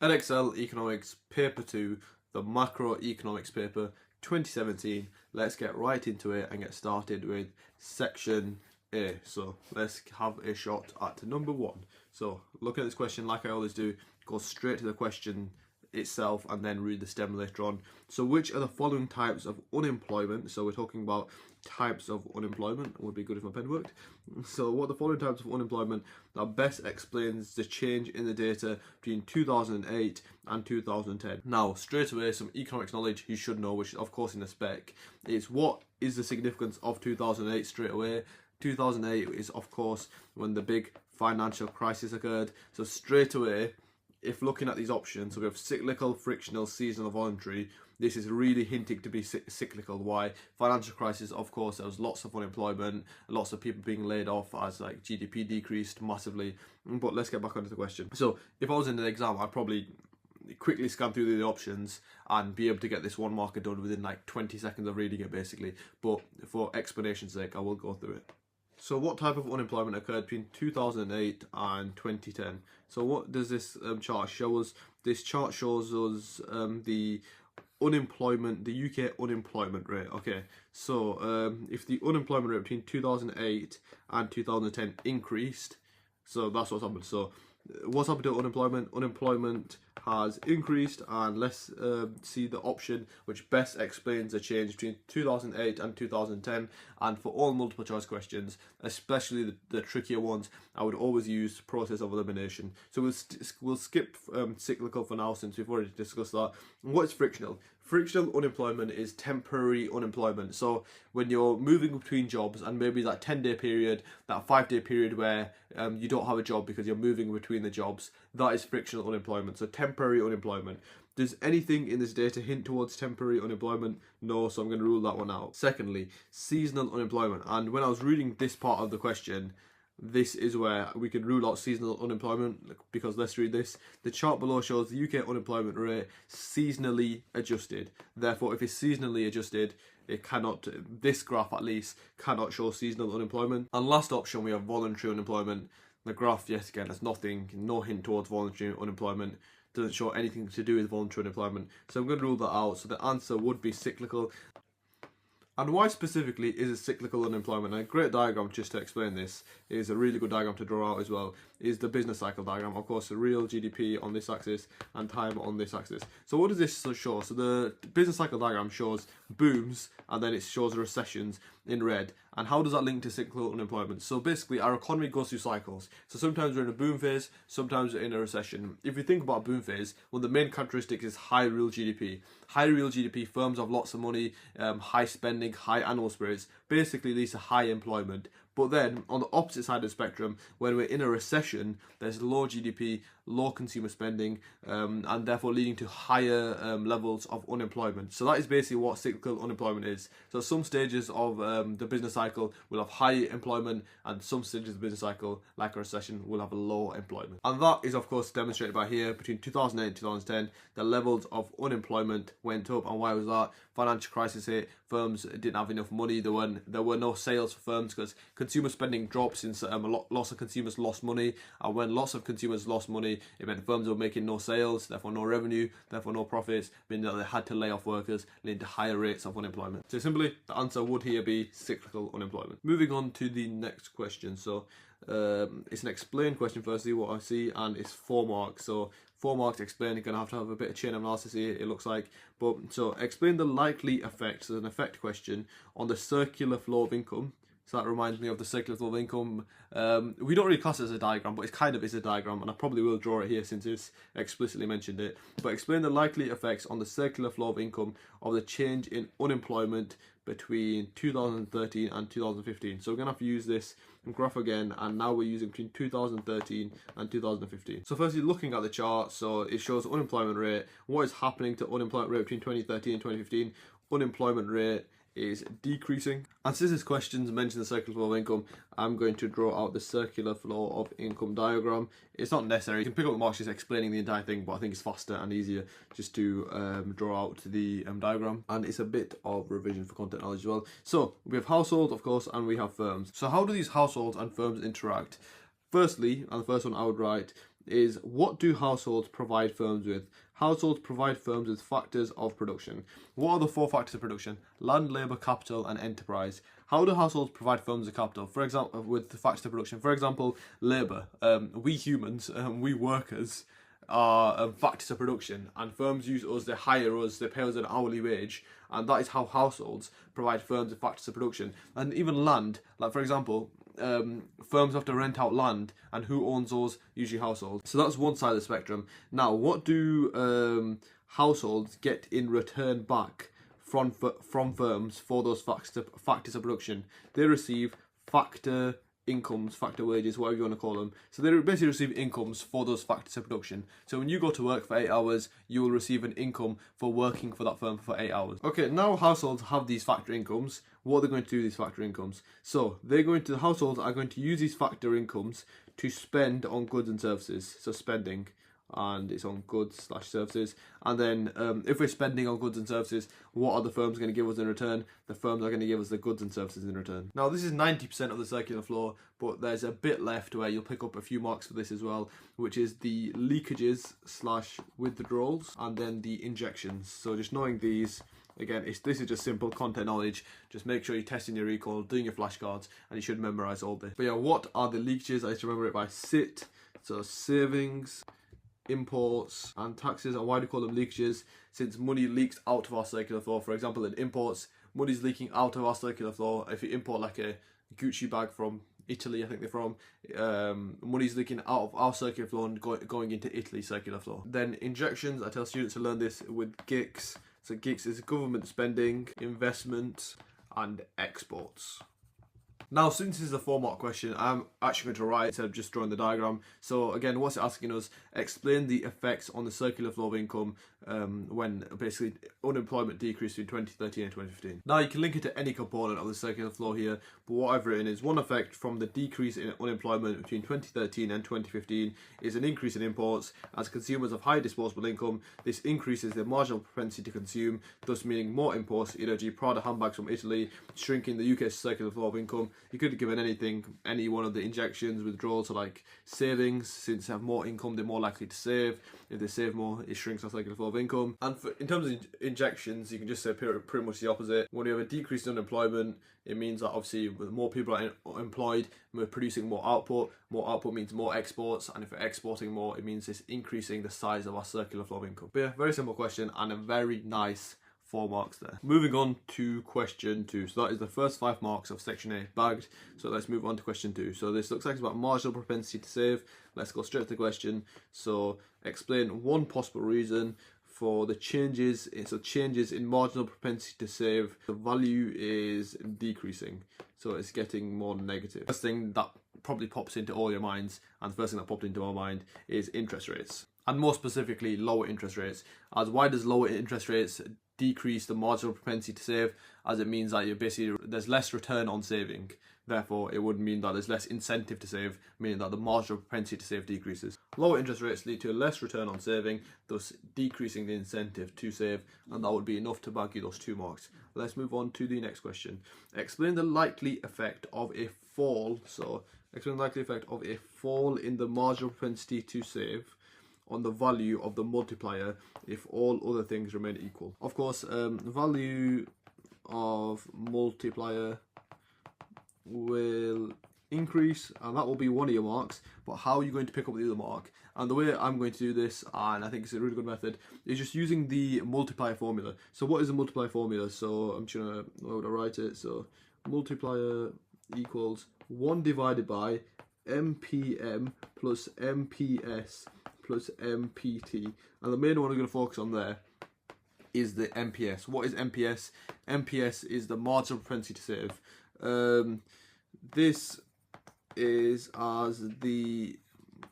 Edexcel Economics Paper 2, the Macroeconomics paper 2017. Let's get right into it and get started with section A. So let's have a shot at number 1. So look at this question like I always do, go straight to the question itself and then read the stem later on. So which are the following types of unemployment? So we're talking about types of unemployment. It would be good if my pen worked. So what are the following types of unemployment that best explains the change in the data between 2008 and 2010? Now straight away, some economics knowledge you should know, which is of course in the spec, is what is the significance of 2008 straight away. 2008 is of course when the big financial crisis occurred. So straight away, if looking at these options, so we have cyclical, frictional, seasonal, voluntary, this is really hinting to be cyclical. Why? Financial crisis, of course, there was lots of unemployment, lots of people being laid off as like GDP decreased massively. But let's get back onto the question. So if I was in an exam, I'd probably quickly scan through the options and be able to get this one marker done within like 20 seconds of reading it basically. But for explanation's sake, I will go through it. So what type of unemployment occurred between 2008 and 2010? So what does this chart show us? This chart shows us the unemployment, the UK unemployment rate. Okay, so if the unemployment rate between 2008 and 2010 increased, so that's what's happened. So what's happened to unemployment? Unemployment has increased, and let's see the option which best explains the change between 2008 and 2010. And for all multiple choice questions, especially the trickier ones, I would always use process of elimination. So we'll skip cyclical for now since we've already discussed that. And what is frictional? Frictional unemployment is temporary unemployment. So when you're moving between jobs and maybe that 10-day period, that 5-day period where you don't have a job because you're moving between the jobs, that is frictional unemployment. So temporary unemployment. Does anything in this data hint towards temporary unemployment? No, so I'm going to rule that one out. Secondly, seasonal unemployment. And when I was reading this part of the question, this is where we can rule out seasonal unemployment, because let's read this. The chart below shows the UK unemployment rate seasonally adjusted. Therefore, if it's seasonally adjusted, it cannot, this graph at least, cannot show seasonal unemployment. And last option, we have voluntary unemployment. The graph, yet again, has nothing, no hint towards voluntary unemployment. Doesn't show anything to do with voluntary unemployment. So I'm going to rule that out. So the answer would be cyclical. And why specifically is it cyclical unemployment? And a great diagram just to explain this, is a really good diagram to draw out as well, is the business cycle diagram. Of course, the real GDP on this axis and time on this axis. So what does this show? So the business cycle diagram shows booms and then it shows recessions in red. And how does that link to cyclical unemployment? So basically our economy goes through cycles. So sometimes we're in a boom phase, sometimes we're in a recession. If you think about a boom phase, one of the main characteristics is high real GDP. High real GDP, firms have lots of money, high spending, high animal spirits, basically leads to high employment. But then on the opposite side of the spectrum, when we're in a recession, there's low GDP, low consumer spending, and therefore leading to higher levels of unemployment. So that is basically what cyclical unemployment is. So some stages of the business cycle will have high employment, and some stages of the business cycle, like a recession, will have low employment. And that is of course demonstrated by here. Between 2008 and 2010, the levels of unemployment went up. And why was that? Financial crisis hit, firms didn't have enough money, there were no sales for firms because consumer spending dropped since lots of consumers lost money, and when lots of consumers lost money, it meant firms were making no sales, therefore no revenue, therefore no profits, meaning that they had to lay off workers, leading to higher rates of unemployment. So simply, the answer would here be cyclical unemployment. Moving on to the next question. So it's an explained question firstly, what I see, and it's 4 marks. So 4 marks explain, you're going to have a bit of chain of analysis here, it looks like. But so explain the likely effects, as an effect question, on the circular flow of income. So that reminds me of the circular flow of income. We don't really class it as a diagram, but it kind of is a diagram, and I probably will draw it here since it's explicitly mentioned it. But explain the likely effects on the circular flow of income of the change in unemployment between 2013 and 2015. So we're going to have to use this graph again, and now we're using between 2013 and 2015. So firstly, looking at the chart, so it shows unemployment rate. What is happening to unemployment rate between 2013 and 2015? Unemployment rate is decreasing. And since this question mentions the circular flow of income, I'm going to draw out the circular flow of income diagram. It's not necessary, you can pick up the marks just explaining the entire thing, but I think it's faster and easier just to draw out the diagram, and it's a bit of revision for content knowledge as well. So we have households, of course, and we have firms. So how do these households and firms interact? Firstly, and the first one I would write, is what do households provide firms with? Households provide firms with factors of production. What are the 4 factors of production? Land, labour, capital and enterprise. How do households provide firms with capital? For example, with the factors of production. For example, labour. We humans, we workers, are factors of production, and firms use us, they hire us, they pay us an hourly wage, and that is how households provide firms with factors of production. And even land, like for example, firms have to rent out land, and who owns those? Usually households. So that's one side of the spectrum. Now, what do households get in return back from firms for those factors of production? They receive factor incomes, factor wages, whatever you want to call them. So they basically receive incomes for those factors of production. So when you go to work for 8 hours, you will receive an income for working for that firm for 8 hours. Okay, now households have these factor incomes. What are they going to do with these factor incomes? So the households are going to use these factor incomes to spend on goods and services. So spending, and it's on goods / services. And then if we're spending on goods and services, what are the firms going to give us in return? The firms are going to give us the goods and services in return. Now, this is 90% of the circular flow, but there's a bit left where you'll pick up a few marks for this as well, which is the leakages / withdrawals, and then the injections. So just knowing these, again, this is just simple content knowledge. Just make sure you're testing your recall, doing your flashcards, and you should memorize all this. But yeah, what are the leakages? I used to remember it by SIT. So savings, imports and taxes. And why do we call them leakages? Since money leaks out of our circular flow. For example, in imports, money's leaking out of our circular flow. If you import like a Gucci bag from Italy, I think they're from, money's leaking out of our circular flow and going into Italy's circular flow. Then injections, I tell students to learn this with GICS. So GICS is government spending, investment and exports. Now, since this is a 4-mark question, I'm actually going to write instead of just drawing the diagram. So again, what's it asking us? Explain the effects on the circular flow of income when basically unemployment decreased between 2013 and 2015. Now, you can link it to any component of the circular flow here, but what I've written is one effect from the decrease in unemployment between 2013 and 2015 is an increase in imports. As consumers have high disposable income, this increases their marginal propensity to consume, thus meaning more imports, e.g. Prada handbags from Italy, shrinking the UK's circular flow of income. You could have given any one of the injections, withdrawals, so like savings. Since they have more income, they're more likely to save. If they save more, it shrinks our circular flow of income. And in terms of injections, you can just say pretty much the opposite. When you have a decrease in unemployment, it means that obviously with more people are employed, we're producing more output. More output means more exports, and if we're exporting more, it means it's increasing the size of our circular flow of income. But yeah, very simple question and a very nice 4 marks there. Moving on to question 2. So that is the first 5 marks of section A bagged. So let's move on to question 2. So this looks like it's about marginal propensity to save. Let's go straight to the question. So explain one possible reason for the changes in marginal propensity to save. The value is decreasing, so it's getting more negative. First thing that probably pops into all your minds, and the first thing that popped into our mind, is interest rates, and more specifically lower interest rates. As why does lower interest rates decrease the marginal propensity to save? As it means that there's less return on saving. Therefore, it would mean that there's less incentive to save, meaning that the marginal propensity to save decreases. Lower interest rates lead to a less return on saving, thus decreasing the incentive to save, and that would be enough to bag you those 2 marks. Let's move on to the next question. Explain the likely effect of a fall. So, explain the likely effect of a fall in the marginal propensity to save on the value of the multiplier if all other things remain equal. Of course, the value of multiplier will increase, and that will be one of your marks. But how are you going to pick up the other mark? And the way I'm going to do this, and I think it's a really good method, is just using the multiplier formula. So what is the multiplier formula? So I'm just going to write it. So multiplier equals 1 divided by MPM plus MPS plus MPT. And the main one I'm going to focus on there is the MPS. What is MPS? MPS is the marginal propensity to save. This is as the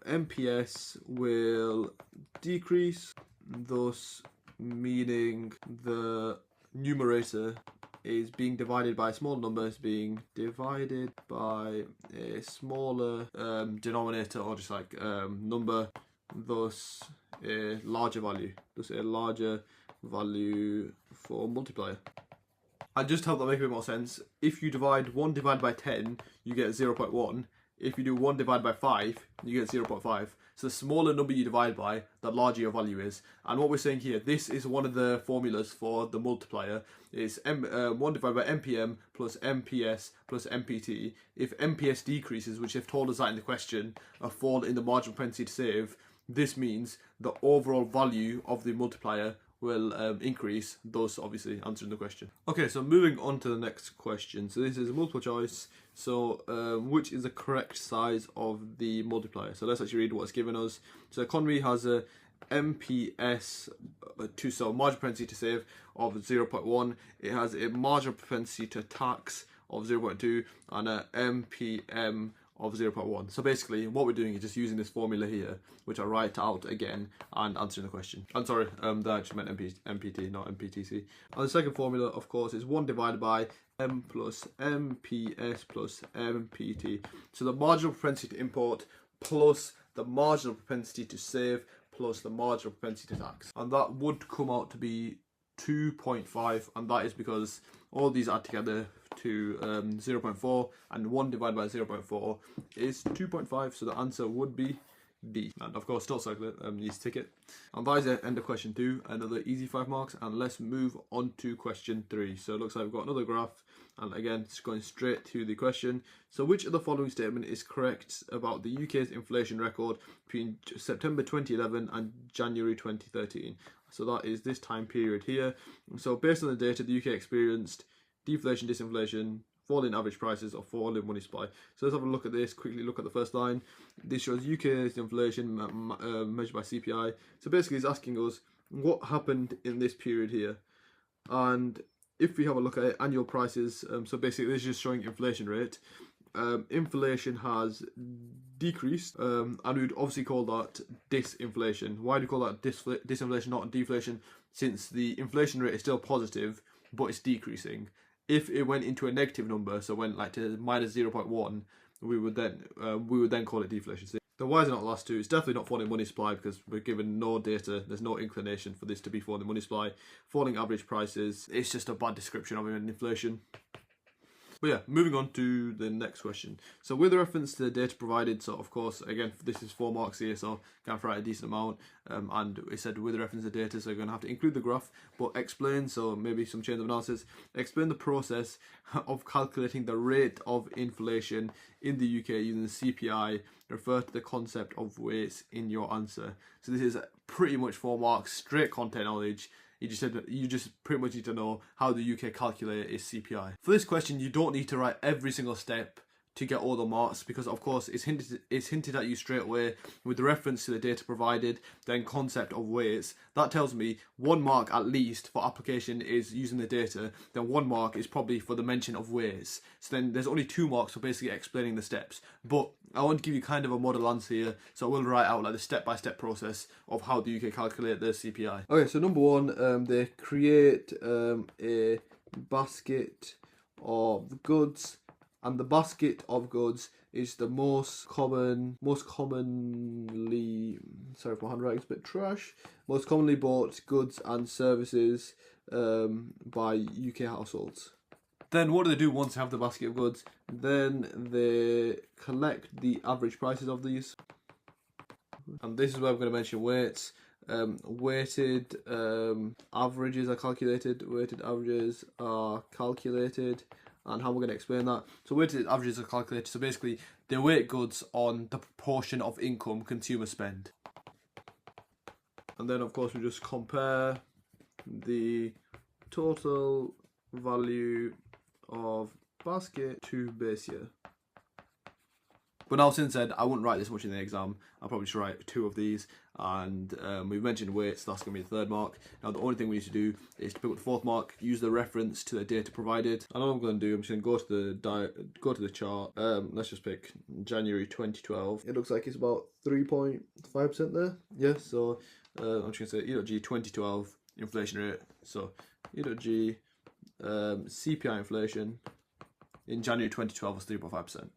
MPS will decrease, thus meaning the numerator is being divided by a smaller number, is being divided by a smaller denominator, or just like number, thus a larger value, for multiplier. And just to help that make a bit more sense, if you divide 1 divided by 10, you get 0.1. if you do 1 divided by 5, you get 0.5. So the smaller number you divide by, the larger your value is. And what we're saying here, this is one of the formulas for the multiplier. It's 1 divided by MPM plus MPS plus MPT. If MPS decreases, which they've told us that in the question, a fall in the marginal propensity to save, this means the overall value of the multiplier will increase, thus obviously answering the question. Okay, so moving on to the next question. So this is a multiple choice. So which is the correct size of the multiplier? So let's actually read what's given us. So economy has a MPS, so marginal propensity to save, of 0.1. It has a marginal propensity to tax of 0.2 and a MPM of 0.1. So basically what we're doing is just using this formula here, which I write out again and answering the question. I'm sorry, that actually meant MPT, not MPTC. And the second formula, of course, is 1 divided by M plus MPS plus MPT. So the marginal propensity to import plus the marginal propensity to save plus the marginal propensity to tax. And that would come out to be 2.5, and that is because all these add together to 0.4, and 1 divided by 0.4 is 2.5, so the answer would be D. And of course, don't circle it, you just tick it. And that is the end of question 2, another easy 5 marks, and let's move on to question 3. So it looks like we've got another graph, and again, it's going straight to the question. So which of the following statement is correct about the UK's inflation record between September 2011 and January 2013? So that is this time period here. So based on the data, the UK experienced deflation, disinflation, fall in average prices, or fall in money supply. So let's have a look at this, quickly look at the first line. This shows UK's inflation measured by CPI. So basically it's asking us what happened in this period here. And if we have a look at it, annual prices, so basically this is just showing inflation rate. Inflation has decreased, and we'd obviously call that disinflation. Why do we call that disinflation, not deflation? Since the inflation rate is still positive, but it's decreasing. If it went into a negative number, so went like to minus 0.1, we would then call it deflation. So the why is it not the last two? It's definitely not falling money supply because we're given no data. There's no inclination for this to be falling money supply. Falling average prices, it's just a bad description of inflation. But yeah, moving on to the next question. So with reference to the data provided, so of course, again, this is 4 marks here, so can write a decent amount. And it said with reference to data, so you're going to have to include the graph, but explain, so maybe some chains of analysis, explain the process of calculating the rate of inflation in the UK using the CPI, refer to the concept of weights in your answer. So this is pretty much 4 marks, straight content knowledge. You just pretty much need to know how the UK calculate its CPI. For this question, you don't need to write every single step to get all the marks because of course it's hinted at you straight away with the reference to the data provided, then concept of weights. That tells me 1 mark at least for application is using the data, then 1 mark is probably for the mention of weights. So then there's only 2 marks for basically explaining the steps. But I want to give you kind of a model answer here, so I will write out like the step-by-step process of how the UK calculate their CPI. Okay, so number 1, they create a basket of goods, and the basket of goods is the most commonly, sorry if my handwriting's a bit trash, most commonly bought goods and services by UK households. Then what do they do once they have the basket of goods? Then they collect the average prices of these. And this is where I'm going to mention weights. Weighted averages are calculated. And how we're going to explain that. So weighted averages are calculated. So basically they weight goods on the proportion of income consumers spend. And then of course we just compare the total value of basket to base year. But now, since said, I wouldn't write this much in the exam. I'll probably just write 2 of these. And we've mentioned weights, so that's going to be the 3rd mark. Now, the only thing we need to do is to pick up the 4th mark, use the reference to the data provided. And all I'm going to do, I'm just going to go to the chart. Let's just pick January 2012. It looks like it's about 3.5% there. Yeah, so I'm just going to say E.G 2012 inflation rate. So E.G CPI inflation in January 2012 was 3.5%.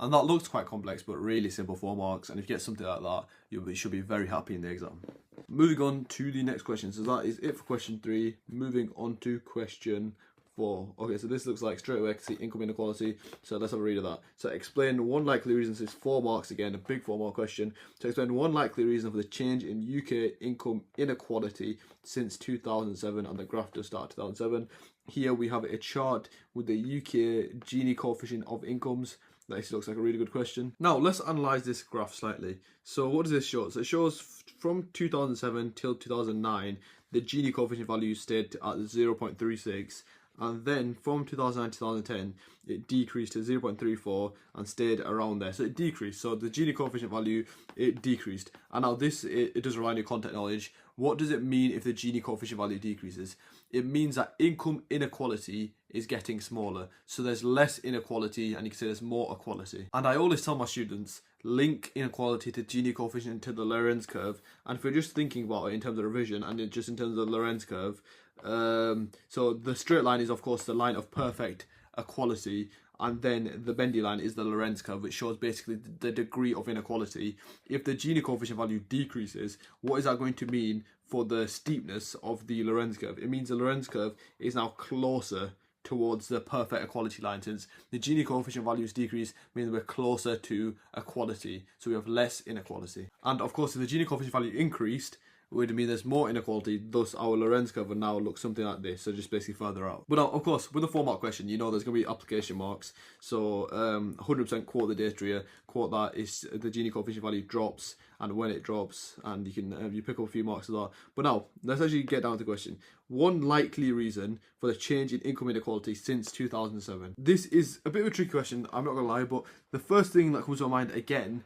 And that looks quite complex, but really simple 4 marks. And if you get something like that, you should be very happy in the exam. Moving on to the next question. So that is it for question 3. Moving on to question 4. Okay, so this looks like straight away I can see income inequality. So let's have a read of that. So explain one likely reason. This is 4 marks again, a big 4 mark question. So explain one likely reason for the change in UK income inequality since 2007, and the graph does start 2007. Here we have a chart with the UK Gini coefficient of incomes. This looks like a really good question. Now let's analyze this graph slightly. So what does this show? So it shows from 2007 till 2009, the Gini coefficient value stayed at 0.36, and then from 2009 to 2010, it decreased to 0.34 and stayed around there. So it decreased. So the Gini coefficient value, it decreased. And now this, it does rely on your content knowledge. What does it mean if the Gini coefficient value decreases? It means that income inequality is getting smaller. So there's less inequality, and you can say there's more equality. And I always tell my students, link inequality to Gini coefficient to the Lorenz curve. And if we're just thinking about it in terms of revision and just in terms of the Lorenz curve, so the straight line is of course the line of perfect equality, and then the bendy line is the Lorenz curve, which shows basically the degree of inequality. If the Gini coefficient value decreases, what is that going to mean for the steepness of the Lorenz curve? It means the Lorenz curve is now closer towards the perfect equality line. Since the Gini coefficient values decrease, means we're closer to equality, so we have less inequality. And of course, if the Gini coefficient value increased, would mean there's more inequality, thus our Lorenz curve will now look something like this, so just basically further out. But now, of course, with a 4 mark question, you know there's going to be application marks, so 100% quote the data here, quote that is the Gini coefficient value drops, and when it drops, and you can you pick up a few marks of that. But now, let's actually get down to the question. One likely reason for the change in income inequality since 2007. This is a bit of a tricky question, I'm not going to lie, but the first thing that comes to my mind again,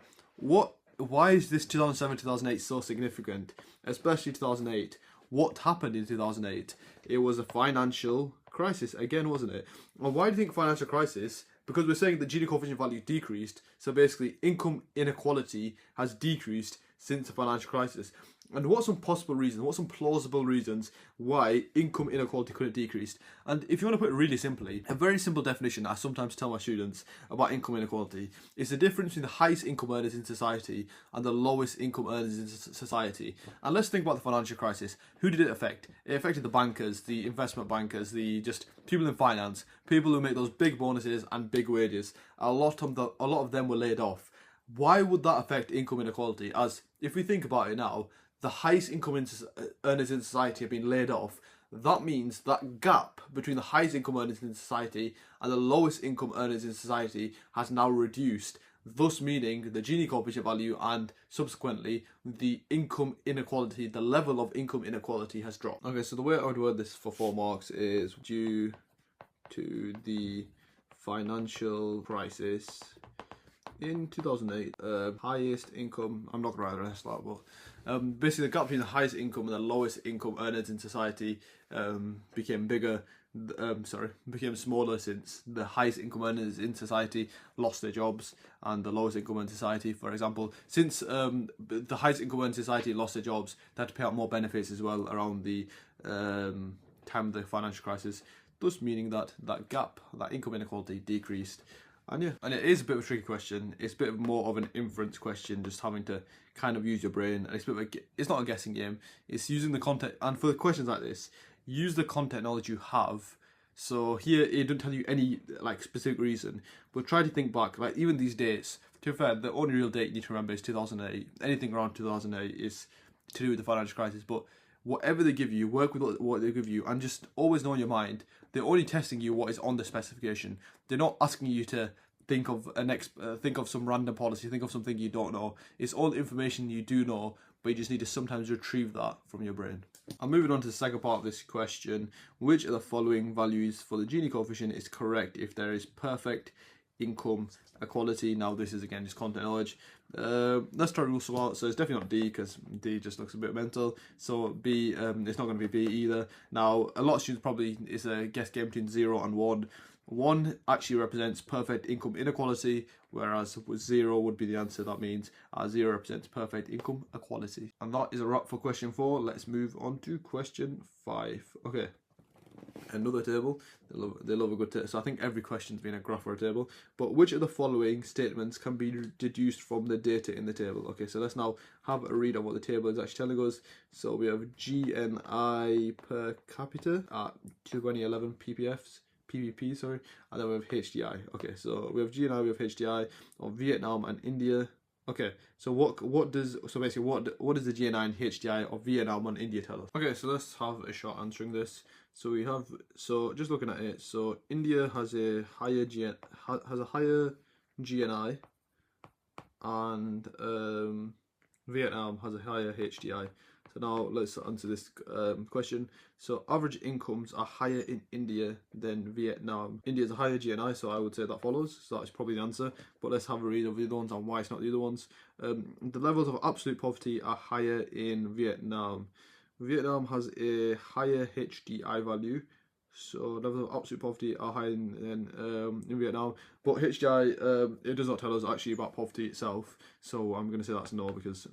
why is this 2007-2008 so significant, especially 2008? What happened in 2008? It was a financial crisis again, wasn't it? And why do you think financial crisis? Because we're saying the Gini coefficient value decreased, so basically income inequality has decreased since the financial crisis. And what's some possible reasons, what's some plausible reasons why income inequality could have decreased? And if you want to put it really simply, a very simple definition I sometimes tell my students about income inequality is the difference between the highest income earners in society and the lowest income earners in society. And let's think about the financial crisis. Who did it affect? It affected the bankers, the investment bankers, the just people in finance, people who make those big bonuses and big wages. A lot of them were laid off. Why would that affect income inequality? As if we think about it now, the highest income earners in society have been laid off. That means that gap between the highest income earners in society and the lowest income earners in society has now reduced, thus meaning the Gini coefficient value and subsequently the income inequality, the level of income inequality has dropped. Okay, so the way I would word this for 4 marks is due to the financial crisis in 2008, highest income, I'm not going to write the rest of that, but basically the gap between the highest income and the lowest income earners in society became smaller since the highest income earners in society lost their jobs, and the lowest income earners in society, for example, since the highest income earners in society lost their jobs, they had to pay out more benefits as well around the time of the financial crisis, thus meaning that that gap, that income inequality decreased. And yeah, and it is a bit of a tricky question. It's a bit more of an inference question, just having to kind of use your brain. And it's not a guessing game. It's using the content. And for questions like this, use the content knowledge you have. So here, it doesn't tell you any like specific reason, but try to think back. Like even these dates, to be fair, the only real date you need to remember is 2008. Anything around 2008 is to do with the financial crisis. But whatever they give you, work with what they give you, and just always know in your mind, they're only testing you what is on the specification. They're not asking you to think of think of some random policy, think of something you don't know. It's all information you do know, but you just need to sometimes retrieve that from your brain. I'm moving on to the second part of this question. Which of the following values for the Gini coefficient is correct if there is perfect income equality? Now this is again just content knowledge. Let's try to rule some out. So it's definitely not D, because D just looks a bit mental. So B, it's not going to be B either. Now a lot of students probably, it's a guess game between 0 and 1. 1 actually represents perfect income inequality, whereas 0 would be the answer. That means 0 represents perfect income equality. And that is a wrap for question 4. Let's move on to question 5. Okay. Another table. They love a good table. So I think every question's been a graph or a table. But which of the following statements can be deduced from the data in the table? Okay, so let's now have a read of what the table is actually telling us. So we have GNI per capita at 2011 PVP, sorry, and then we have HDI. Okay, so we have GNI, we have HDI of Vietnam and India. Okay, so what does basically what does the GNI and HDI of Vietnam and India tell us? Okay, so let's have a shot answering this. So we have, so just looking at it, so India has a higher GNI, and Vietnam has a higher HDI. So now let's answer this question. So average incomes are higher in India than Vietnam. India has a higher GNI, so I would say that follows. So that's probably the answer. But let's have a read of the other ones and why it's not the other ones. The levels of absolute poverty are higher in Vietnam. Vietnam has a higher HDI value, so levels of absolute poverty are higher in Vietnam. But HDI, it does not tell us actually about poverty itself, so I'm going to say that's no, because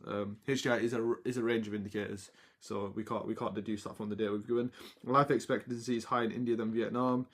HDI is a range of indicators, so we can't deduce that from the data we've given. Life expectancy is higher in India than Vietnam.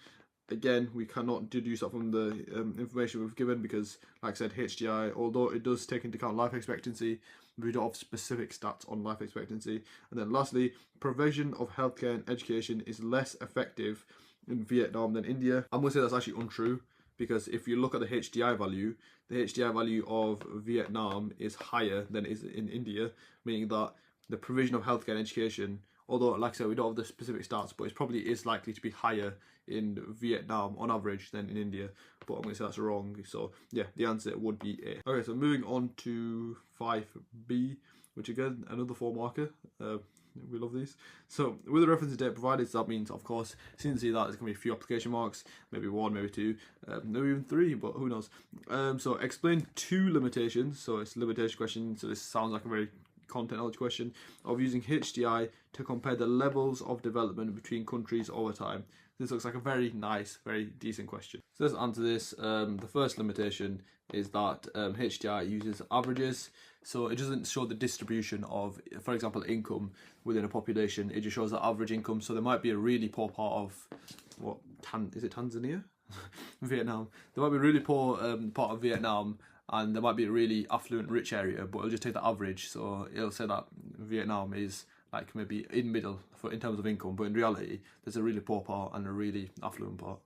Again, we cannot deduce that from the information we've given, because, like I said, HDI, although it does take into account life expectancy, we don't have specific stats on life expectancy. And then lastly, provision of healthcare and education is less effective in Vietnam than India. I'm going to say that's actually untrue, because if you look at the HDI value of Vietnam is higher than it is in India, meaning that the provision of healthcare and education, although, like I said, we don't have the specific stats, but it probably is likely to be higher in Vietnam on average than in India. But I'm going to say that's wrong. So yeah, the answer would be A. Okay, so moving on to 5B, which again, another 4 marker. We love these. So with the reference to data provided, so that means, of course, since that there's going to be a few application marks, maybe 1, maybe 2, maybe even 3, but who knows. So explain 2 limitations. So it's a limitation question, so this sounds like a very content knowledge question, of using HDI to compare the levels of development between countries over time. This looks like a very nice, very decent question. So let's answer this. The first limitation is that HDI uses averages, so it doesn't show the distribution of, for example, income within a population. It just shows the average income. So there might be a really poor part of, is it Tanzania? Vietnam. There might be a really poor part of Vietnam, and there might be a really affluent, rich area, but it'll just take the average. So it'll say that Vietnam is like maybe in middle in terms of income, but in reality, there's a really poor part and a really affluent part.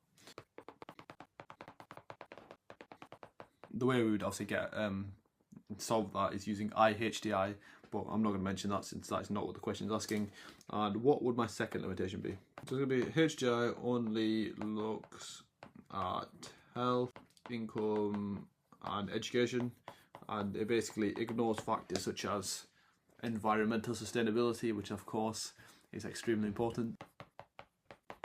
The way we would obviously get solve that is using IHDI, but I'm not going to mention that since that's not what the question is asking. And what would my second limitation be? So it's going to be HDI only looks at health, income, and education, and it basically ignores factors such as environmental sustainability, which of course is extremely important.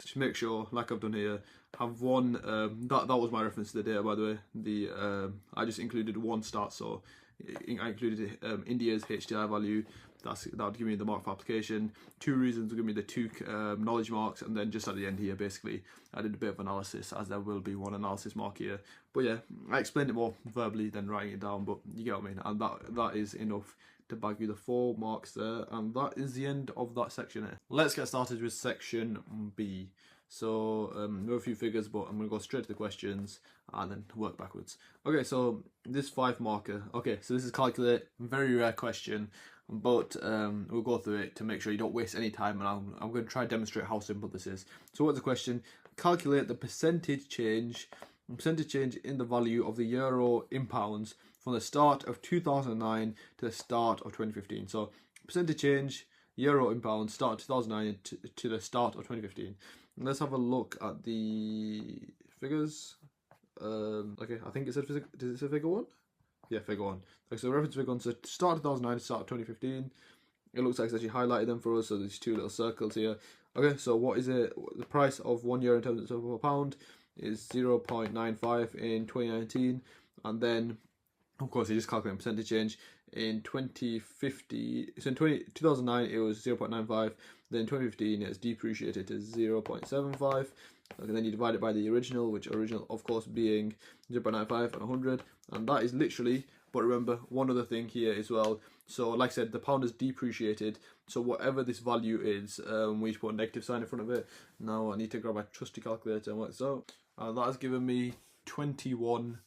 Just make sure, like I've done here, have one that was my reference to the data, by the way. I just included one stat, so I included India's HDI value. That would give me the mark for application. 2 reasons would give me the 2 knowledge marks, and then just at the end here, basically, I did a bit of analysis, as there will be 1 analysis mark here. But yeah, I explained it more verbally than writing it down, but you get what I mean, and that is enough to bag you the 4 marks there, and that is the end of that section here. Let's get started with section B. So there are a few figures, but I'm going to go straight to the questions and then work backwards. Okay, so this 5 marker. Okay, so this is calculate, very rare question, but we'll go through it to make sure you don't waste any time, and I'm going to try to demonstrate how simple this is. So what's the question? Calculate the percentage change in the value of the euro in pounds from the start of 2009 to the start of 2015. So percentage change, euro in pounds, start 2009 to the start of 2015. And let's have a look at the figures. Okay, I think it said did it say figure 1? Yeah, figure 1. Okay, so reference figure 1, so start 2009 to start of 2015. It looks like it's actually highlighted them for us, so there's 2 little circles here. Okay, so what is it? The price of €1 in terms of a pound is 0.95 in 2019, and then of course you just calculate percentage change in 2050. So in 2009 it was 0.95, then in 2015 it's depreciated to 0.75. And then you divide it by the original, which original of course being 0.95 and 100, and that is literally But remember, one other thing here as well. So like I said, the pound has depreciated. So whatever this value is, we need to put a negative sign in front of it. Now I need to grab my trusty calculator and work this out. And that has given me 21.05,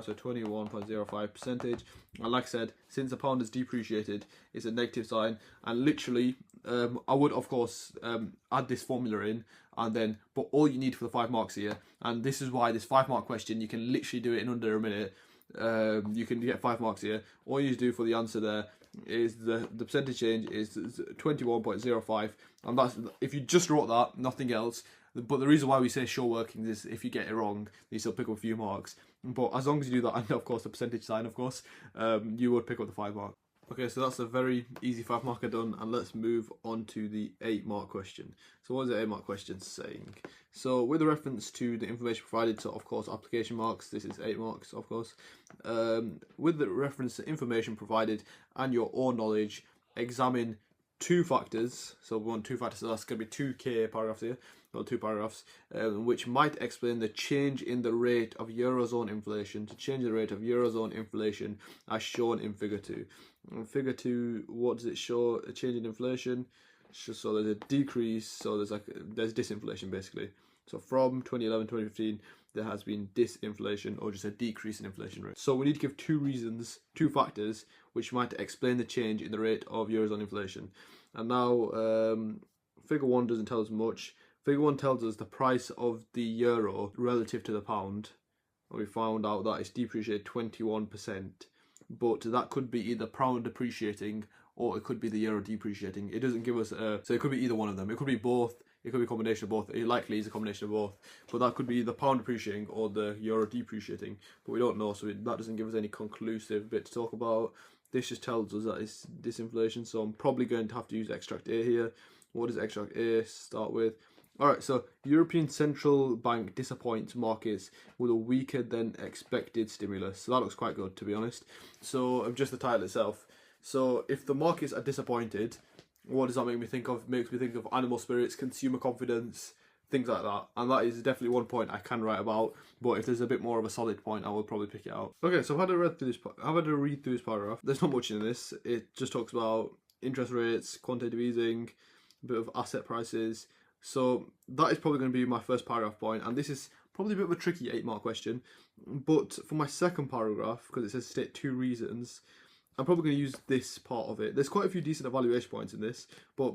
so 21.05%. And like I said, since the pound has depreciated, it's a negative sign. And literally, I would of course add this formula in, and then, but all you need for the 5 marks here, and this is why this 5-mark question, you can literally do it in under a minute. You can get 5 marks here. All you need to do for the answer there is the percentage change is 21.05, and that's, if you just wrote that, nothing else. But the reason why we say show workings is if you get it wrong, you still pick up a few marks. But as long as you do that, and of course the percentage sign, of course, you would pick up the 5 mark. Okay, so that's a very easy 5-marker done, and let's move on to the 8-mark question. So what is the 8-mark question saying? So with reference to the information provided, so of course application marks, this is 8 marks, of course. With the reference to information provided and your own knowledge, examine 2 factors. So we want 2 factors, so that's going to be 2K paragraphs here, or 2 paragraphs, which might explain the change in the rate of Eurozone inflation, to change the rate of Eurozone inflation as shown in figure 2. In figure 2, what does it show? A change in inflation. So there's a decrease, so there's disinflation basically. So from 2011 to 2015, there has been disinflation, or just a decrease in inflation rate. So we need to give 2 reasons, 2 factors, which might explain the change in the rate of Eurozone inflation. And now, figure 1 doesn't tell us much. Figure 1 tells us the price of the euro relative to the pound. We found out that it's depreciated 21%. But that could be either pound appreciating, or it could be the euro depreciating. It doesn't give us so it could be either one of them. It could be both. It could be a combination of both. It likely is a combination of both. But that could be the pound appreciating or the euro depreciating. But we don't know, so that doesn't give us any conclusive bit to talk about. This just tells us that it's disinflation. So I'm probably going to have to use extract A here. What does extract A start with? Alright, so European Central Bank disappoints markets with a weaker than expected stimulus. So that looks quite good, to be honest. So just the title itself. So if the markets are disappointed, what does that make me think of? It makes me think of animal spirits, consumer confidence, things like that. And that is definitely one point I can write about. But if there's a bit more of a solid point, I will probably pick it out. Okay, so I've had a read through this paragraph. There's not much in this. It just talks about interest rates, quantitative easing, a bit of asset prices. So that is probably going to be my first paragraph point, and this is probably a bit of a tricky 8-mark question. But for my second paragraph, because it says state 2 reasons, I'm probably going to use this part of it. There's quite a few decent evaluation points in this, but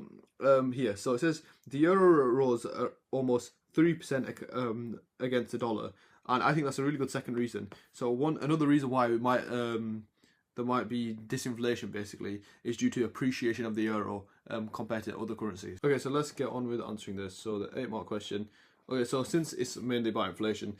here, so it says the euro rose almost 3% against the dollar, and I think that's a really good second reason. So another reason why we might there might be disinflation basically is due to appreciation of the euro compared to other currencies. Okay, so let's get on with answering this. So the 8-mark question. Okay, so since it's mainly about inflation,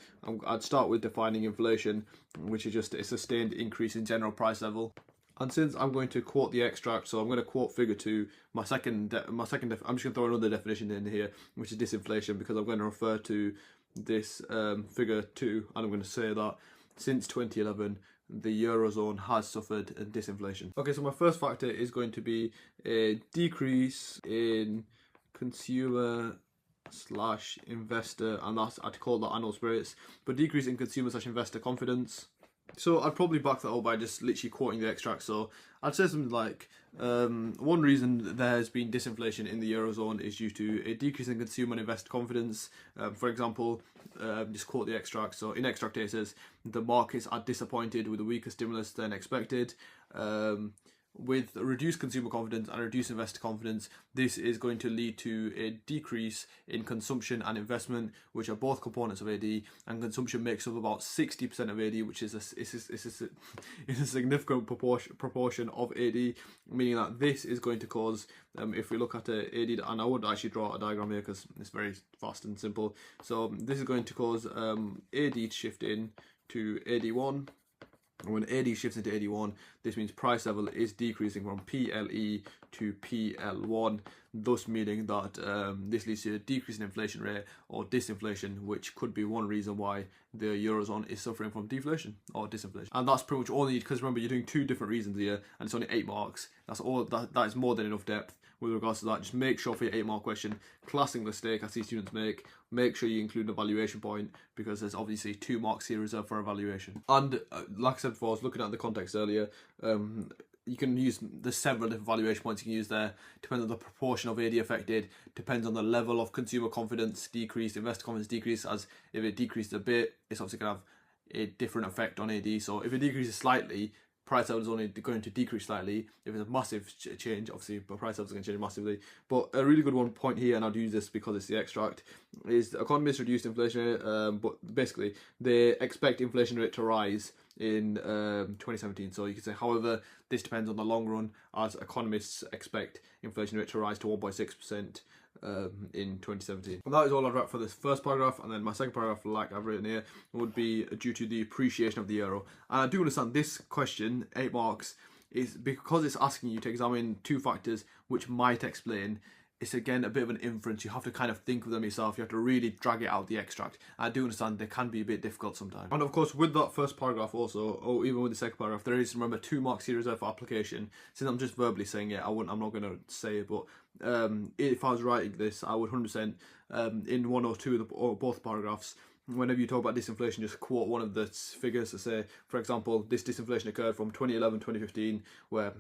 I'd start with defining inflation, which is just a sustained increase in general price level. And since I'm going to quote the extract, so I'm going to quote figure 2, I'm just going to throw another definition in here, which is disinflation, because I'm going to refer to this figure 2, and I'm going to say that since 2011, the Eurozone has suffered a disinflation. Okay, so my first factor is going to be a decrease in consumer / investor, and that's, I'd call that animal spirits, but decrease in consumer / investor confidence. So I'd probably back that up by just literally quoting the extract. So I'd say something like, one reason there has been disinflation in the Eurozone is due to a decrease in consumer and investor confidence. For example, just quote the extract. So in extract it says, the markets are disappointed with a weaker stimulus than expected. With reduced consumer confidence and reduced investor confidence, this is going to lead to a decrease in consumption and investment, which are both components of AD, and consumption makes up about 60% of AD, which is a significant proportion of AD, meaning that this is going to cause, if we look at AD, and I would actually draw a diagram here because it's very fast and simple, so this is going to cause AD to shift in to AD1. And when AD shifts into AD1, this means price level is decreasing from PLE to PL1, thus meaning that this leads to a decrease in inflation rate or disinflation, which could be one reason why the Eurozone is suffering from deflation or disinflation. And that's pretty much all you need, because remember, you're doing 2 different reasons here, and it's only 8 marks. That's all. That is more than enough depth. with regards to that. Just make sure for your 8 mark question, classic mistake I see students make sure you include an evaluation point, because there's obviously 2 marks here reserved for evaluation. And like I said before, I was looking at the context earlier, you can use the several different valuation points you can use there. Depends on the proportion of AD affected, depends on the level of consumer confidence decrease, investor confidence decrease, as if it decreases a bit, it's obviously going to have a different effect on AD. So if it decreases slightly, price level is only going to decrease slightly. If it's a massive change, obviously, but price level is going to change massively. But a really good point here, and I'll use this because it's the extract, is the economists reduced inflation rate, but basically they expect inflation rate to rise in 2017. So you can say, however, this depends on the long run, as economists expect inflation rate to rise to 1.6% in 2017. And that is all I've written for this first paragraph, and then my second paragraph, like I've written here, would be due to the appreciation of the euro. And I do understand this question, 8 marks, is because it's asking you to examine 2 factors which might explain. It's again a bit of an inference. You have to kind of think of them yourself. You have to really drag it out the extract. I do understand they can be a bit difficult sometimes. And of course, with that first paragraph also, or even with the second paragraph, there is, remember, 2 marks here reserved for application. Since I'm just verbally saying it, I'm not going to say it, but if I was writing this, I would 100% in 1 or 2 or both paragraphs, whenever you talk about disinflation, just quote one of the figures to say, for example, this disinflation occurred from 2011-2015, where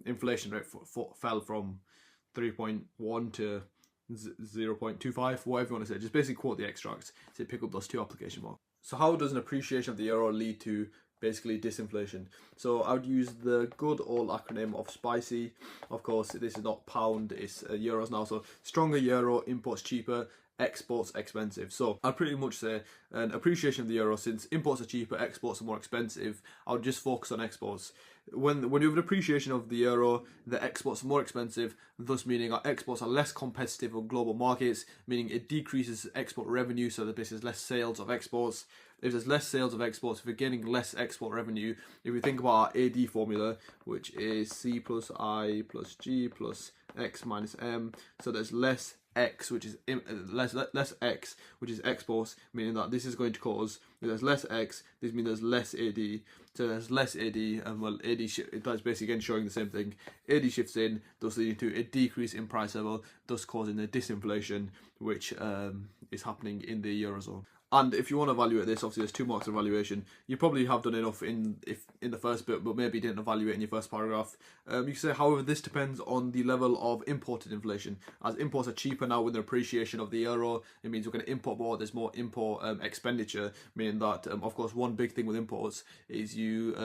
inflation rate fell from 3.1 to 0.25, whatever you want to say. Just basically quote the extract to pick up those 2 application marks. So how does an appreciation of the euro lead to basically disinflation? So I would use the good old acronym of SPICY. Of course, this is not pound, it's euros now. So stronger euro, imports cheaper, exports expensive. So I'd pretty much say an appreciation of the euro, since imports are cheaper, exports are more expensive, I would just focus on exports. When you have an appreciation of the euro, the exports are more expensive, thus meaning our exports are less competitive on global markets, meaning it decreases export revenue, so that this is less sales of exports. If there's less sales of exports, if we're getting less export revenue, if we think about our AD formula, which is C plus I plus G plus X minus M, so there's less X, which is less X, which is exports, meaning that this is going to cause, if there's less X, this means there's less AD. So there's less AD, and well, that's basically again showing the same thing. AD shifts in, thus leading to a decrease in price level, thus causing the disinflation, which is happening in the Eurozone. And if you want to evaluate this, obviously there's 2 marks of evaluation. You probably have done enough in the first bit, but maybe didn't evaluate in your first paragraph. You can say, however, this depends on the level of imported inflation. As imports are cheaper now with the appreciation of the euro, it means we're going to import more. There's more import expenditure, meaning that, of course, one big thing with imports is you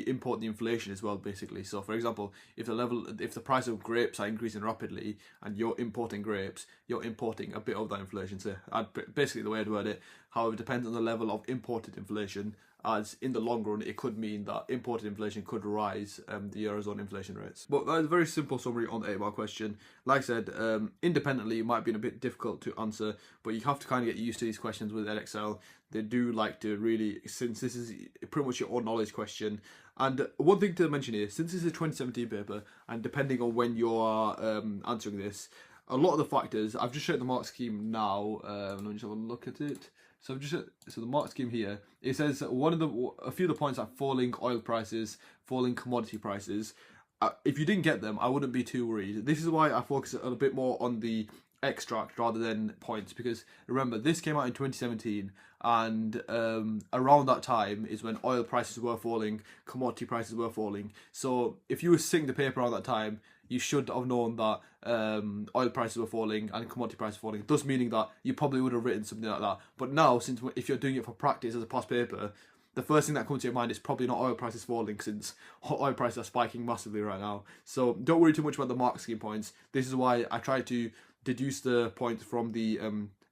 import the inflation as well, basically. So, for example, if the price of grapes are increasing rapidly and you're importing grapes, you're importing a bit of that inflation. So, basically, the way I'd word it. However, it depends on the level of imported inflation, as in the long run, it could mean that imported inflation could rise the Eurozone inflation rates. But that is a very simple summary on the 8 mark question. Like I said, independently, it might be a bit difficult to answer, but you have to kind of get used to these questions with Edexcel. They do like to really, since this is pretty much your own knowledge question. And one thing to mention here, since this is a 2017 paper, and depending on when you are answering this, a lot of the factors, I've just showed the mark scheme now, let me just have a look at it. So the mark scheme here, it says a few of the points like falling oil prices, falling commodity prices. If you didn't get them, I wouldn't be too worried. This is why I focus a bit more on the extract rather than points, because remember, this came out in 2017, and around that time is when oil prices were falling, commodity prices were falling. So if you were sitting the paper around that time, you should have known that oil prices were falling and commodity prices were falling, thus meaning that you probably would have written something like that. But now, since if you're doing it for practice as a past paper, the first thing that comes to your mind is probably not oil prices falling, since oil prices are spiking massively right now. So don't worry too much about the mark scheme points. This is why I try to deduce the points from the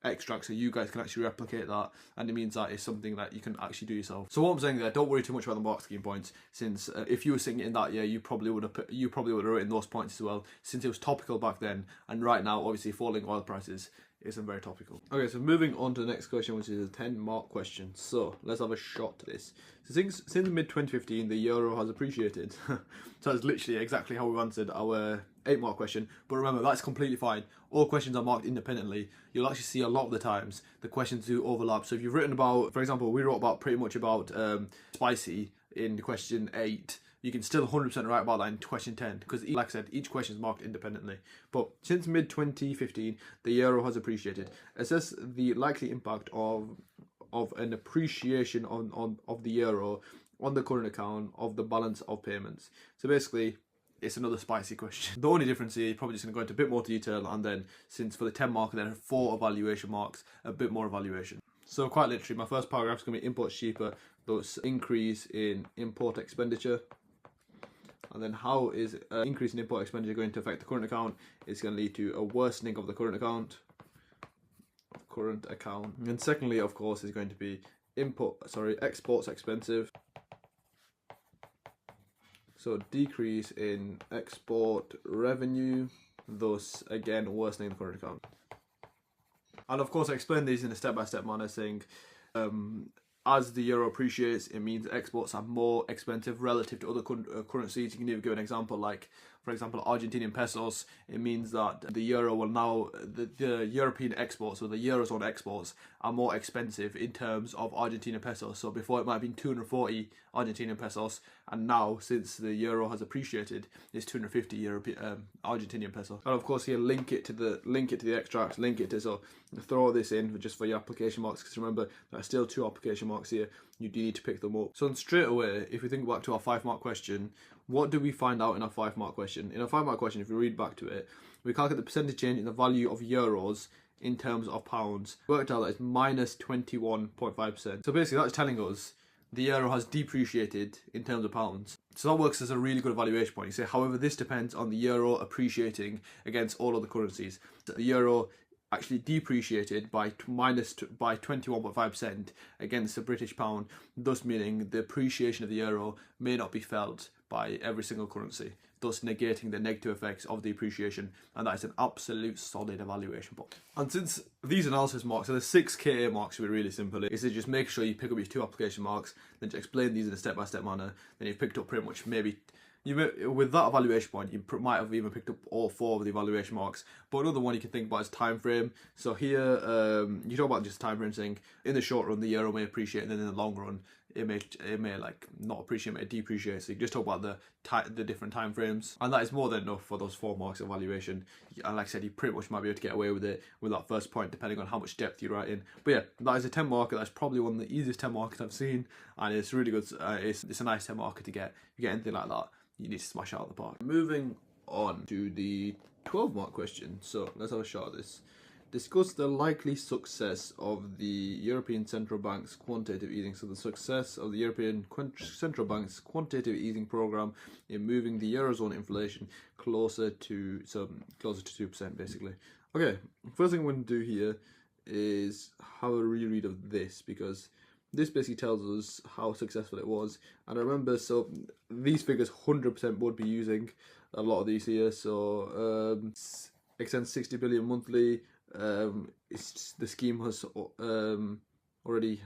extract, so you guys can actually replicate that, and it means that it's something that you can actually do yourself. So what I'm saying there, don't worry too much about the mark scheme points, since if you were sitting in that year, you probably would have written those points as well, since it was topical back then, and right now, obviously, falling oil prices isn't very topical. Okay, so moving on to the next question, which is a 10 mark question. So let's have a shot to this. So since mid 2015, the euro has appreciated. So that's literally exactly how we've answered our 8 mark question. But remember, that's completely fine. All questions are marked independently. You'll actually see a lot of the times the questions do overlap. So if you've written about, for example, we wrote about pretty much about spicy in question 8. you can still 100% write about that in question 10, because like I said, each question is marked independently. But since mid-2015, the euro has appreciated. Assess the likely impact of an appreciation of the euro on the current account of the balance of payments. So basically, it's another spicy question. The only difference here, you're probably just going to go into a bit more detail, and then since for the 10 mark, then 4 evaluation marks, a bit more evaluation. So quite literally, my first paragraph is going to be imports cheaper, thus increase in import expenditure. And then how is an increase in import expenditure going to affect the current account? It's going to lead to a worsening of the current account. And secondly, of course, is going to be exports expensive. So decrease in export revenue, thus again worsening the current account. And of course I explain these in a step-by-step manner, saying as the euro appreciates, it means exports are more expensive relative to other currencies. You can even give an example, like for example Argentinian pesos. It means that the euro will now, the European exports, or the Eurozone exports, are more expensive in terms of Argentinian pesos. So before it might have been 240 Argentinian pesos, and now since the euro has appreciated, it's 250 Argentinian pesos. And of course here, link it to the extract, so throw this in just for your application marks, because remember there are still 2 application marks here. You do need to pick them up. So straight away, if we think back to our 5-mark question, what do we find out in our 5-mark question? In our 5-mark question, if we read back to it, we calculate the percentage change in the value of euros in terms of pounds. Worked out that it's minus 21.5%. So basically that's telling us the euro has depreciated in terms of pounds. So that works as a really good evaluation point. You say, however, this depends on the euro appreciating against all other currencies. The euro actually depreciated by 21.5% against the British pound, thus meaning the appreciation of the euro may not be felt by every single currency, thus negating the negative effects of the appreciation, and that is an absolute solid evaluation point. And since these analysis marks are the 6 KA marks, to be really simple, is to just make sure you pick up your 2 application marks, then just explain these in a step-by-step manner, then you've picked up pretty much with that evaluation point, you might have even picked up all 4 of the evaluation marks. But another one you can think about is time frame. So here, you talk about just time frame, saying in the short run the euro may appreciate, and then in the long run it may like not appreciate, may depreciate. So you just talk about the different time frames, and that is more than enough for those 4 marks evaluation. And like I said, you pretty much might be able to get away with it with that first point, depending on how much depth you write in. But yeah, that is a 10 marker. That's probably one of the easiest 10 markers I've seen, and it's really good. It's a nice 10 marker to get. If you get anything like that, you need to smash out of the park. Moving on to the 12-mark question. So let's have a shot at this. Discuss the likely success of the European Central Bank's quantitative easing. So the success of the European Central Bank's quantitative easing program in moving the Eurozone inflation closer to 2%, basically. Okay, first thing I'm going to do here is have a reread of this, because this basically tells us how successful it was. And remember, so these figures 100% would be using a lot of these here. So extends 60 billion monthly. The scheme has already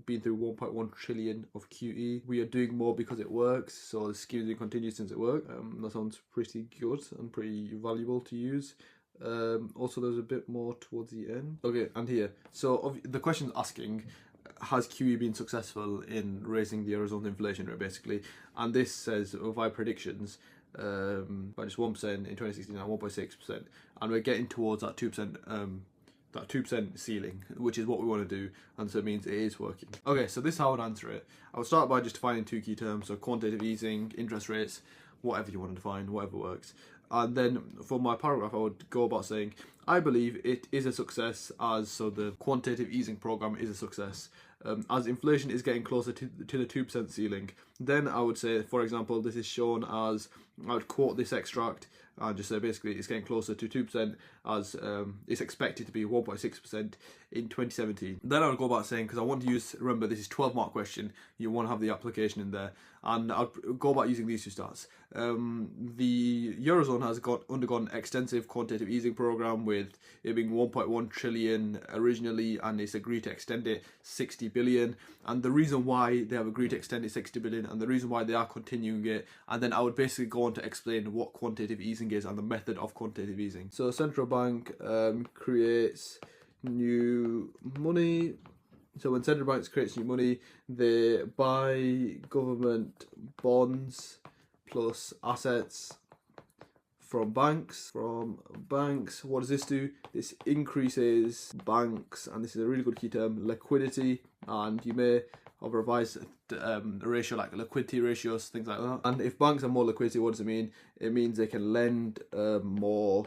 been through 1.1 trillion of QE. We are doing more because it works. So the scheme will continue since it worked. That sounds pretty good and pretty valuable to use. Also, there's a bit more towards the end. Okay, and here, so the question's asking, has QE been successful in raising the Eurozone inflation rate, basically? And this says, via predictions, by just 1% in 2016 and 1.6%, and we're getting towards that 2% ceiling, which is what we want to do, and so it means it is working. Okay, so this is how I would answer it. I would start by just defining 2 key terms, so quantitative easing, interest rates, whatever you want to define, whatever works. And then for my paragraph, I would go about saying, I believe it is a success, so the quantitative easing program is a success, as inflation is getting closer to the 2% ceiling. Then I would say, for example, this is shown as, I would quote this extract and just say basically it's getting closer to 2%, as it's expected to be 1.6% in 2017. Then I would go about saying, because I want to use, remember this is 12-mark question, you want to have the application in there, and I'd go about using these 2 stats. The Eurozone has undergone extensive quantitative easing program, with it being 1.1 trillion originally, and it's agreed to extend it 60 billion. And the reason why they have agreed to extend it 60 billion, and the reason why they are continuing it, and then I would basically go on to explain what quantitative easing is and the method of quantitative easing. So central bank creates new money. So when central banks create new money, they buy government bonds plus assets from banks. What does this do? This increases banks, and this is a really good key term, liquidity, and you may have revised a ratio like liquidity ratios, things like that. And if banks have more liquidity, what does it mean? It means they can lend more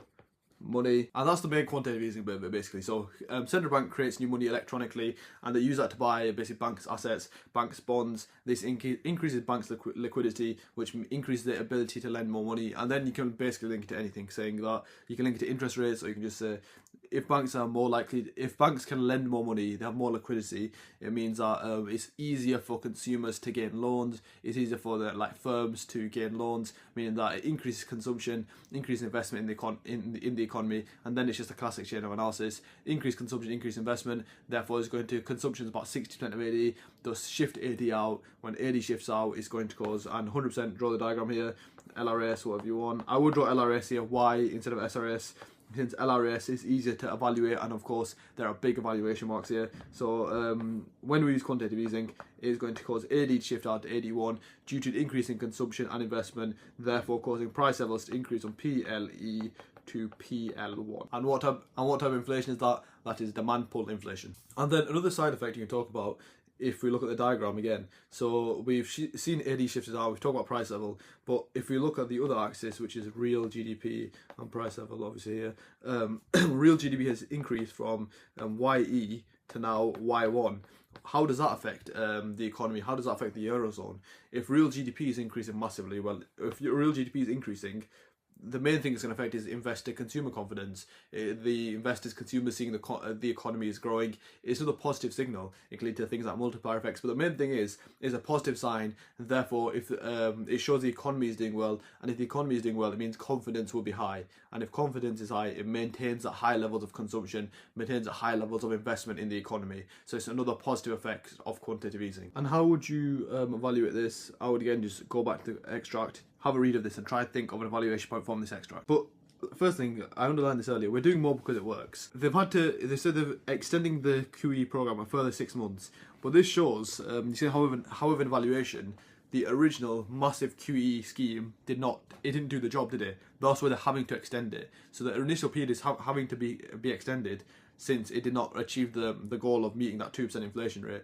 money, and that's the main quantitative easing bit of it basically. So central bank creates new money electronically, and they use that to buy basically banks' assets, banks' bonds. This increases banks' liquidity, which increases their ability to lend more money. And then you can basically link it to anything, saying that you can link it to interest rates, or you can just say if banks can lend more money, they have more liquidity. It means that it's easier for consumers to gain loans. It's easier for the firms to gain loans, meaning that it increases consumption, increases investment in the economy, and then it's just a classic chain of analysis. Increase consumption, increase investment. Therefore, it's going to consumption is about 60% of AD. Thus, shift AD out. When AD shifts out, it's going to cause, and 100% draw the diagram here. LRS, whatever you want. I would draw LRS here. Why instead of SRS? Since LRS is easier to evaluate, and of course there are big evaluation marks here. So when we use quantitative easing, it is going to cause AD to shift out to AD1 due to the increase in consumption and investment, therefore causing price levels to increase from PLE to PL1. And what type of inflation is that? That is demand pull inflation. And then another side effect you can talk about, if we look at the diagram again, so we've seen AD shifted out, we've talked about price level, but if we look at the other axis, which is real GDP and price level, obviously here, real GDP has increased from YE to now Y1. How does that affect the economy? How does that affect the Eurozone? If real GDP is increasing massively, well, if your real GDP is increasing, the main thing it's going to affect is investor consumer confidence. The consumers seeing the economy is growing. It's another positive signal. It can lead to things like multiplier effects. But the main thing is a positive sign. Therefore, if it shows the economy is doing well, and if the economy is doing well, it means confidence will be high. And if confidence is high, it maintains at high levels of consumption, maintains at high levels of investment in the economy. So it's another positive effect of quantitative easing. And how would you evaluate this? I would again just go back to the extract, have a read of this, and try and think of an evaluation point from this extract. But first thing, I underlined this earlier, we're doing more because it works. They said they're extending the QE program a further 6 months, but this shows, you see how of an evaluation, the original massive QE scheme didn't do the job, did it? That's why they're having to extend it. So the initial period is having to be extended, since it did not achieve the goal of meeting that 2% inflation rate.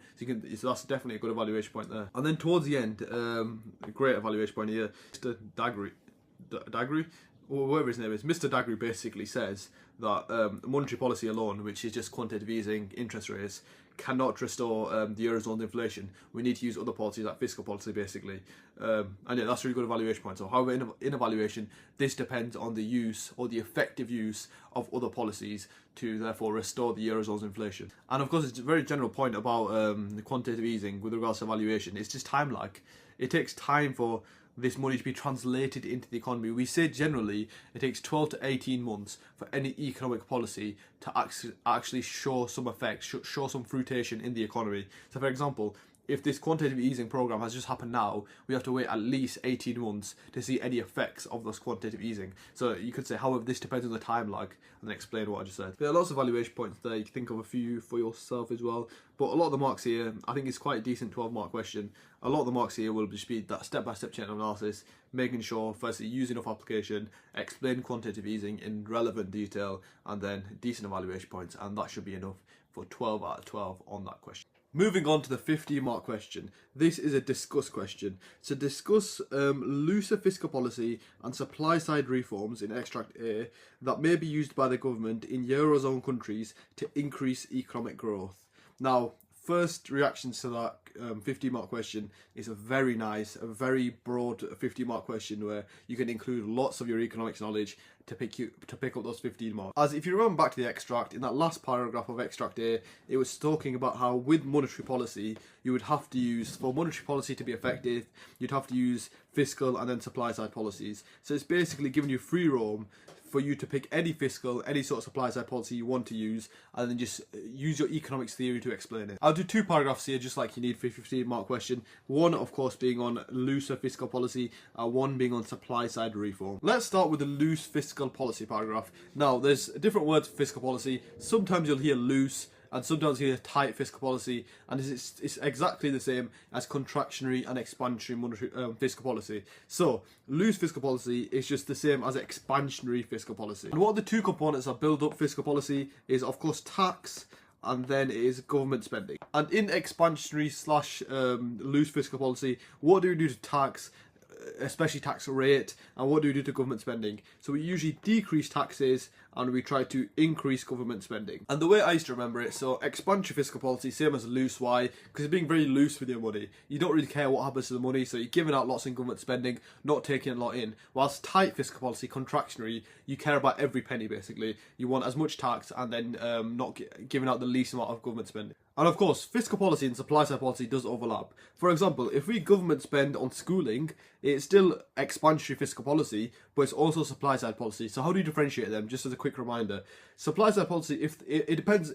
So that's definitely a good evaluation point there. And then towards the end, a great evaluation point here, Mr. Dagri, or whatever his name is, Mr. Dagri basically says that monetary policy alone, which is just quantitative easing, interest rates, cannot restore the Eurozone's inflation. We need to use other policies like fiscal policy, basically. And yeah, that's a really good evaluation point. So however, in evaluation, this depends on the use or the effective use of other policies to therefore restore the Eurozone's inflation. And of course, it's a very general point about the quantitative easing with regards to evaluation. It's just time lag. It takes time for this money to be translated into the economy. We say generally it takes 12 to 18 months for any economic policy to actually show some effect, show some fruition in the economy. So for example, if this quantitative easing program has just happened now, we have to wait at least 18 months to see any effects of this quantitative easing. So you could say, however, this depends on the time lag, and then explain what I just said. There are lots of evaluation points there. You can think of a few for yourself as well. But a lot of the marks here, I think it's quite a decent 12-mark question. A lot of the marks here will just be that step-by-step chain of analysis, making sure, firstly, use enough application, explain quantitative easing in relevant detail, and then decent evaluation points. And that should be enough for 12 out of 12 on that question. Moving on to the 15-mark question. This is a discuss question. So discuss looser fiscal policy and supply-side reforms in extract A that may be used by the government in Eurozone countries to increase economic growth. Now, first reactions to that 15-mark question is a very nice, a very broad 15-mark question where you can include lots of your economics knowledge to pick up those 15 marks. As if you remember back to the extract, in that last paragraph of extract A, it was talking about how with monetary policy, you would have to use, for monetary policy to be effective, you'd have to use fiscal and then supply side policies. So it's basically giving you free roam for you to pick any fiscal, any sort of supply side policy you want to use, and then just use your economics theory to explain it. I'll do 2 paragraphs here, just like you need for a 15-mark question. One, of course, being on looser fiscal policy, one being on supply side reform. Let's start with the loose fiscal policy paragraph. Now, there's different words for fiscal policy. Sometimes you'll hear loose, and sometimes you hear tight fiscal policy, and it's exactly the same as contractionary and expansionary monetary fiscal policy. So loose fiscal policy is just the same as expansionary fiscal policy. And what are the two components that build up fiscal policy is, of course, tax, and then it is government spending. And in expansionary slash loose fiscal policy, what do we do to tax, especially tax rate, and what do we do to government spending? So we usually decrease taxes and we try to increase government spending. And the way I used to remember it, so expansionary fiscal policy, same as loose. Why? Because you're being very loose with your money. You don't really care what happens to the money, so you're giving out lots in government spending, not taking a lot in. Whilst tight fiscal policy, contractionary, you care about every penny basically. You want as much tax and then not giving out the least amount of government spending. And of course, fiscal policy and supply side policy does overlap. For example, if we government spend on schooling, it's still expansionary fiscal policy, but it's also supply side policy. So how do you differentiate them? Just as a quick reminder, supply side policy, if it depends,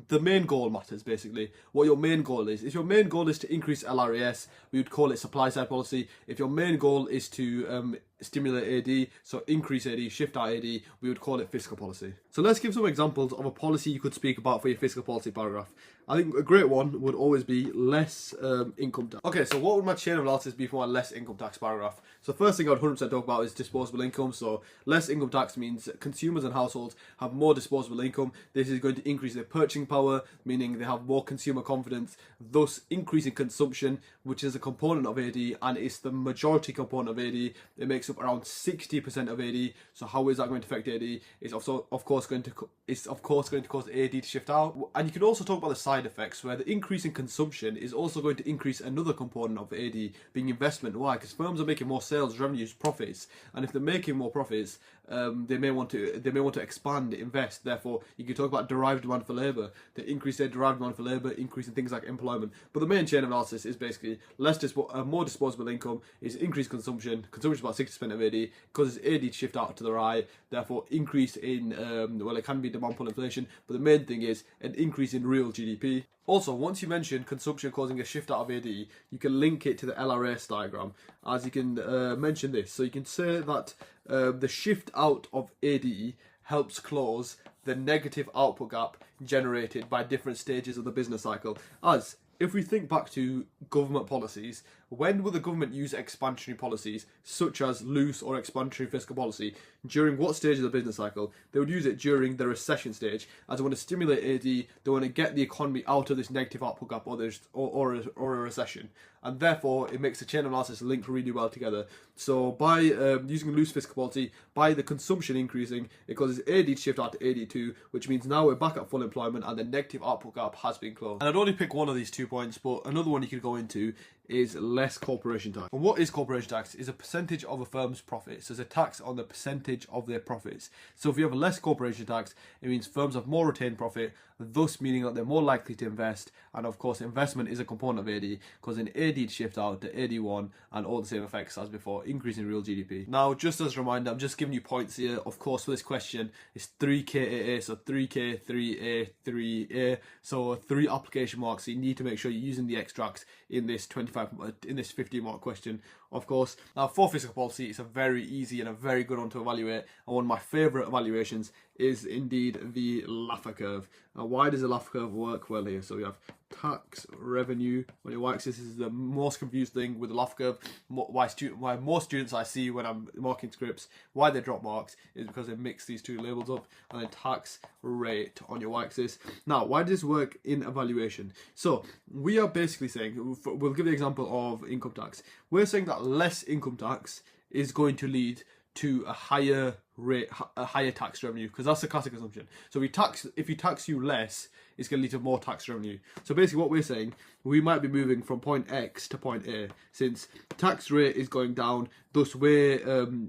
the main goal matters basically. What your main goal is. If your main goal is to increase LRAS, we would call it supply side policy. If your main goal is to stimulate AD, so increase AD, shift out AD, we would call it fiscal policy. So let's give some examples of a policy you could speak about for your fiscal policy paragraph. I think a great one would always be less income tax. Okay, so what would my chain of analysis be for my less income tax paragraph? So first thing I'd 100% talk about is disposable income. So less income tax means consumers and households have more disposable income. This is going to increase their purchasing power, meaning they have more consumer confidence, thus increasing consumption, which is a component of AD, and it's the majority component of AD. It makes up around 60% of AD. So how is that going to affect AD? It's also, of course, going to cause AD to shift out. And you can also talk about the side effects, where the increase in consumption is also going to increase another component of AD, being investment. Why? Because firms are making more sales, revenues, profits, and if they're making more profits, they may want to expand, invest. Therefore, you can talk about derived demand for labour. They increase their derived demand for labour, increasing things like employment. But the main chain of analysis is basically more disposable income is increased consumption. Consumption is about 60% of AD, causes AD to shift out to the right. Therefore, increase in it can be demand pull inflation, but the main thing is an increase in real GDP. Also, once you mention consumption causing a shift out of AD, you can link it to the LRS diagram, as you can mention this. So you can say that the shift out of AD helps close the negative output gap generated by different stages of the business cycle. As if we think back to government policies, when will the government use expansionary policies, such as loose or expansionary fiscal policy? During what stage of the business cycle? They would use it during the recession stage, as they want to stimulate AD, they want to get the economy out of this negative output gap or a recession. And therefore, it makes the chain analysis link really well together. So by using loose fiscal policy, by the consumption increasing, it causes AD to shift out to AD2, which means now we're back at full employment and the negative output gap has been closed. And I'd only pick one of these 2 points, but another one you could go into is less corporation tax. And what is corporation tax? Is a percentage of a firm's profits. So it's a tax on the percentage of their profits. So if you have a less corporation tax, it means firms have more retained profit, thus meaning that they're more likely to invest. And of course, investment is a component of AD, causing AD to shift out to AD1 and all the same effects as before, increasing real GDP. Now, just as a reminder, I'm just giving you points here. Of course, for this question, it's 3KAA, so 3K, 3A, 3A. So 3 application marks. So you need to make sure you're using the extracts in this 50-mark question, of course. Now, for fiscal policy, it's a very easy and a very good one to evaluate. And one of my favourite evaluations is indeed the Laffer curve. Now, why does the Laffer curve work well here? So we have tax revenue on your y-axis. This is the most confused thing with the Laffer curve. Why more students I see when I'm marking scripts, why they drop marks is because they mix these two labels up. And then tax rate on your y-axis. Now, why does this work in evaluation? So we are basically saying, we'll give the example of income tax. We're saying that less income tax is going to lead to a higher rate, a higher tax revenue, because that's the classic assumption. So if you tax you less, it's going to lead to more tax revenue. So basically what we're saying, we might be moving from point X to point A, since tax rate is going down, thus we're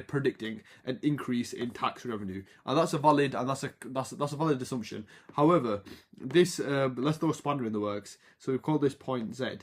predicting an increase in tax revenue. And that's a valid assumption. However, this let's throw a spanner in the works. So we've called this point Z.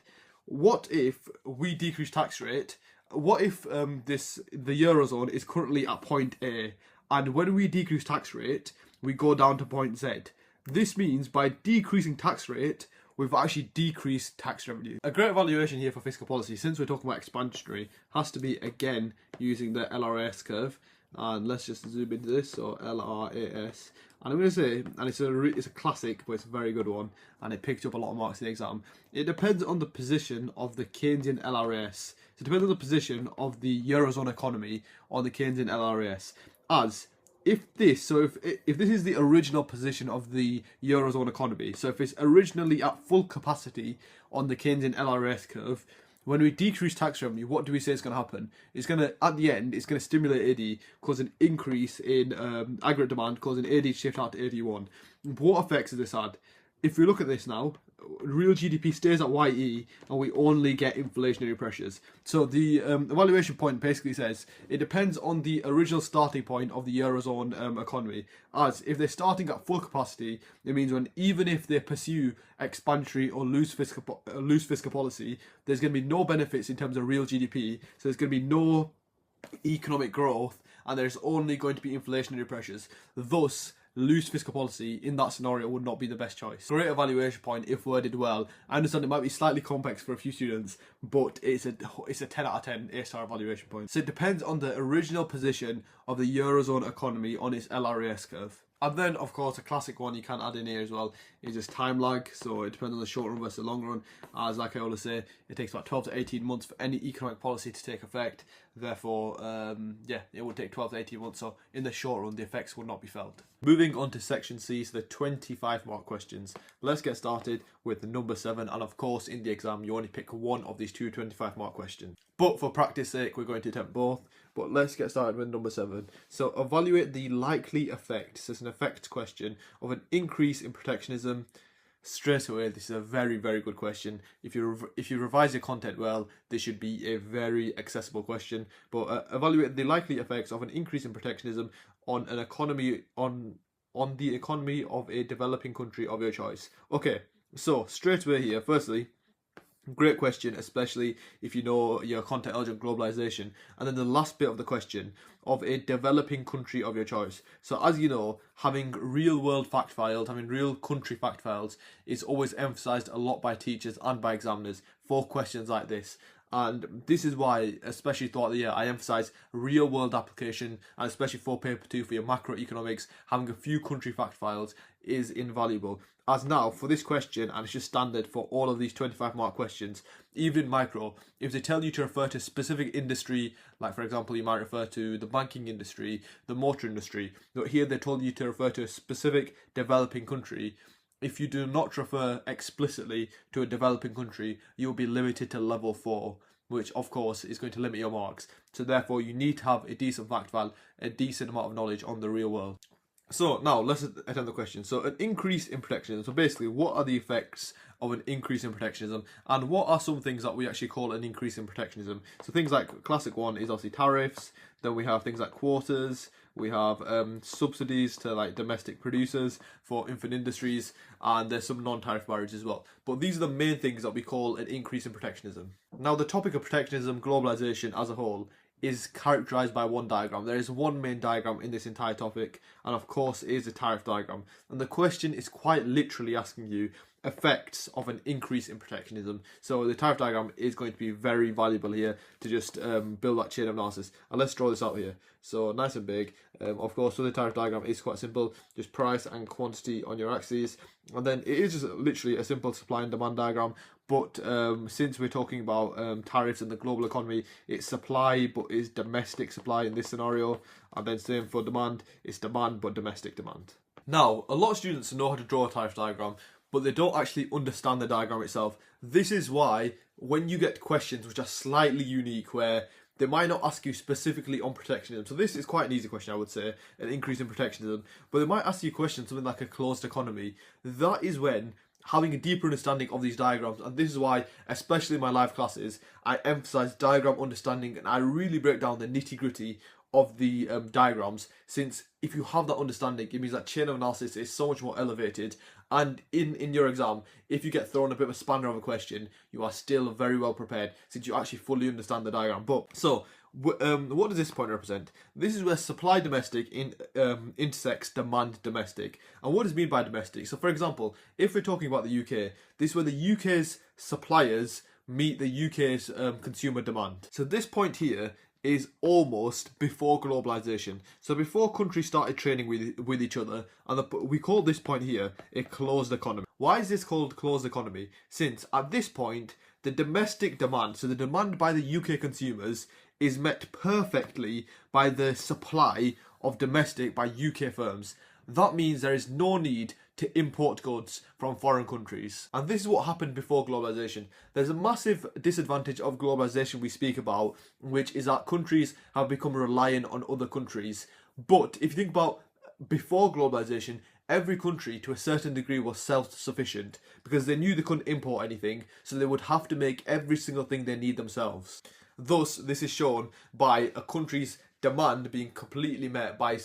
What if we decrease tax rate? What if the Eurozone is currently at point A, and when we decrease tax rate, we go down to point Z? This means by decreasing tax rate, we've actually decreased tax revenue. A great evaluation here for fiscal policy, since we're talking about expansionary, has to be, again, using the LRS curve. And let's just zoom into this. So LRAS, and I'm going to say, and it's a classic, but it's a very good one, and it picked up a lot of marks in the exam. It depends on the position of the Keynesian LRAS. So it depends on the position of the Eurozone economy on the Keynesian LRAS. As if this is the original position of the Eurozone economy, so if it's originally at full capacity on the Keynesian LRAS curve, when we decrease tax revenue, what do we say is going to happen? It's going to, at the end, it's going to stimulate AD, cause an increase in aggregate demand, causing AD to shift out to AD1. What effects does this had? If we look at this now, real GDP stays at YE and we only get inflationary pressures. So the evaluation point basically says it depends on the original starting point of the Eurozone economy. As if they're starting at full capacity, it means even if they pursue expansionary or loose fiscal policy, there's going to be no benefits in terms of real GDP. So there's going to be no economic growth and there's only going to be inflationary pressures. Thus, loose fiscal policy in that scenario would not be the best choice. Great evaluation point if worded well. I understand it might be slightly complex for a few students, but it's a 10 out of 10 A-star evaluation point. So it depends on the original position of the Eurozone economy on its LRAS curve. And then, of course, a classic one you can add in here as well is just time lag. So it depends on the short run versus the long run. As like I always say, it takes about 12 to 18 months for any economic policy to take effect. Therefore, it would take 12 to 18 months. So in the short run, the effects would not be felt. Moving on to section C, so the 25 mark questions. Let's get started with number 7. And of course, in the exam, you only pick one of these two 25 mark questions. But for practice sake, we're going to attempt both. But let's get started with number 7. So evaluate the likely effect. So it's an effects question of an increase in protectionism. Straight away, this is a very, very good question. If you revise your content well, this should be a very accessible question. But evaluate the likely effects of an increase in protectionism on an economy on the economy of a developing country of your choice. Okay, so straight away here, firstly, great question, especially if you know your content eligible globalization. And then the last bit of the question, of a developing country of your choice. So as you know, having real world fact files, having real country fact files is always emphasized a lot by teachers and by examiners for questions like this. And this is why, especially throughout the year, I emphasise real world application, and especially for paper 2 for your macroeconomics, having a few country fact files is invaluable. As now, for this question, and it's just standard for all of these 25 mark questions, even in micro, if they tell you to refer to a specific industry, like for example, you might refer to the banking industry, the motor industry, but here they told you to refer to a specific developing country. If you do not refer explicitly to a developing country, you'll be limited to level 4, which of course is going to limit your marks. So therefore you need to have a decent fact file, a decent amount of knowledge on the real world. So now let's attempt the question. So an increase in protectionism. So basically, what are the effects of an increase in protectionism, and what are some things that we actually call an increase in protectionism? So things like classic one is obviously tariffs. Then we have things like quotas. We have subsidies to like domestic producers for infant industries, and there's some non-tariff barriers as well. But these are the main things that we call an increase in protectionism. Now, the topic of protectionism, globalization as a whole, is characterized by one diagram. There is one main diagram in this entire topic, and of course it is a tariff diagram. And the question is quite literally asking you effects of an increase in protectionism. So the tariff diagram is going to be very valuable here to just build that chain of analysis. And let's draw this out here. So nice and big. Of course, so the tariff diagram is quite simple, just price and quantity on your axes. And then it is just literally a simple supply and demand diagram. But since we're talking about tariffs in the global economy, it's supply but is domestic supply in this scenario. And then same for demand, it's demand but domestic demand. Now, a lot of students know how to draw a tariff diagram, but they don't actually understand the diagram itself. This is why when you get questions which are slightly unique, where they might not ask you specifically on protectionism. So this is quite an easy question, I would say, an increase in protectionism. But they might ask you a question, something like a closed economy. That is when having a deeper understanding of these diagrams, and this is why, especially in my live classes, I emphasize diagram understanding, and I really break down the nitty-gritty of the diagrams, since if you have that understanding, it means that chain of analysis is so much more elevated, and in your exam, if you get thrown a bit of a spanner of a question, you are still very well prepared, since you actually fully understand the diagram. But so what does this point represent? This is where supply domestic intersects demand domestic. And what does it mean by domestic? So for example, if we're talking about the UK, this is where the UK's suppliers meet the UK's consumer demand. So this point here is almost before globalization. So before countries started trading with each other, and we call this point here a closed economy. Why is this called closed economy? Since at this point, the domestic demand, so the demand by the UK consumers, is met perfectly by the supply of domestic by UK firms. That means there is no need to import goods from foreign countries. And this is what happened before globalization. There's a massive disadvantage of globalization we speak about, which is that countries have become reliant on other countries. But if you think about before globalization, every country to a certain degree was self-sufficient because they knew they couldn't import anything, so they would have to make every single thing they need themselves. Thus, this is shown by a country's demand being completely met by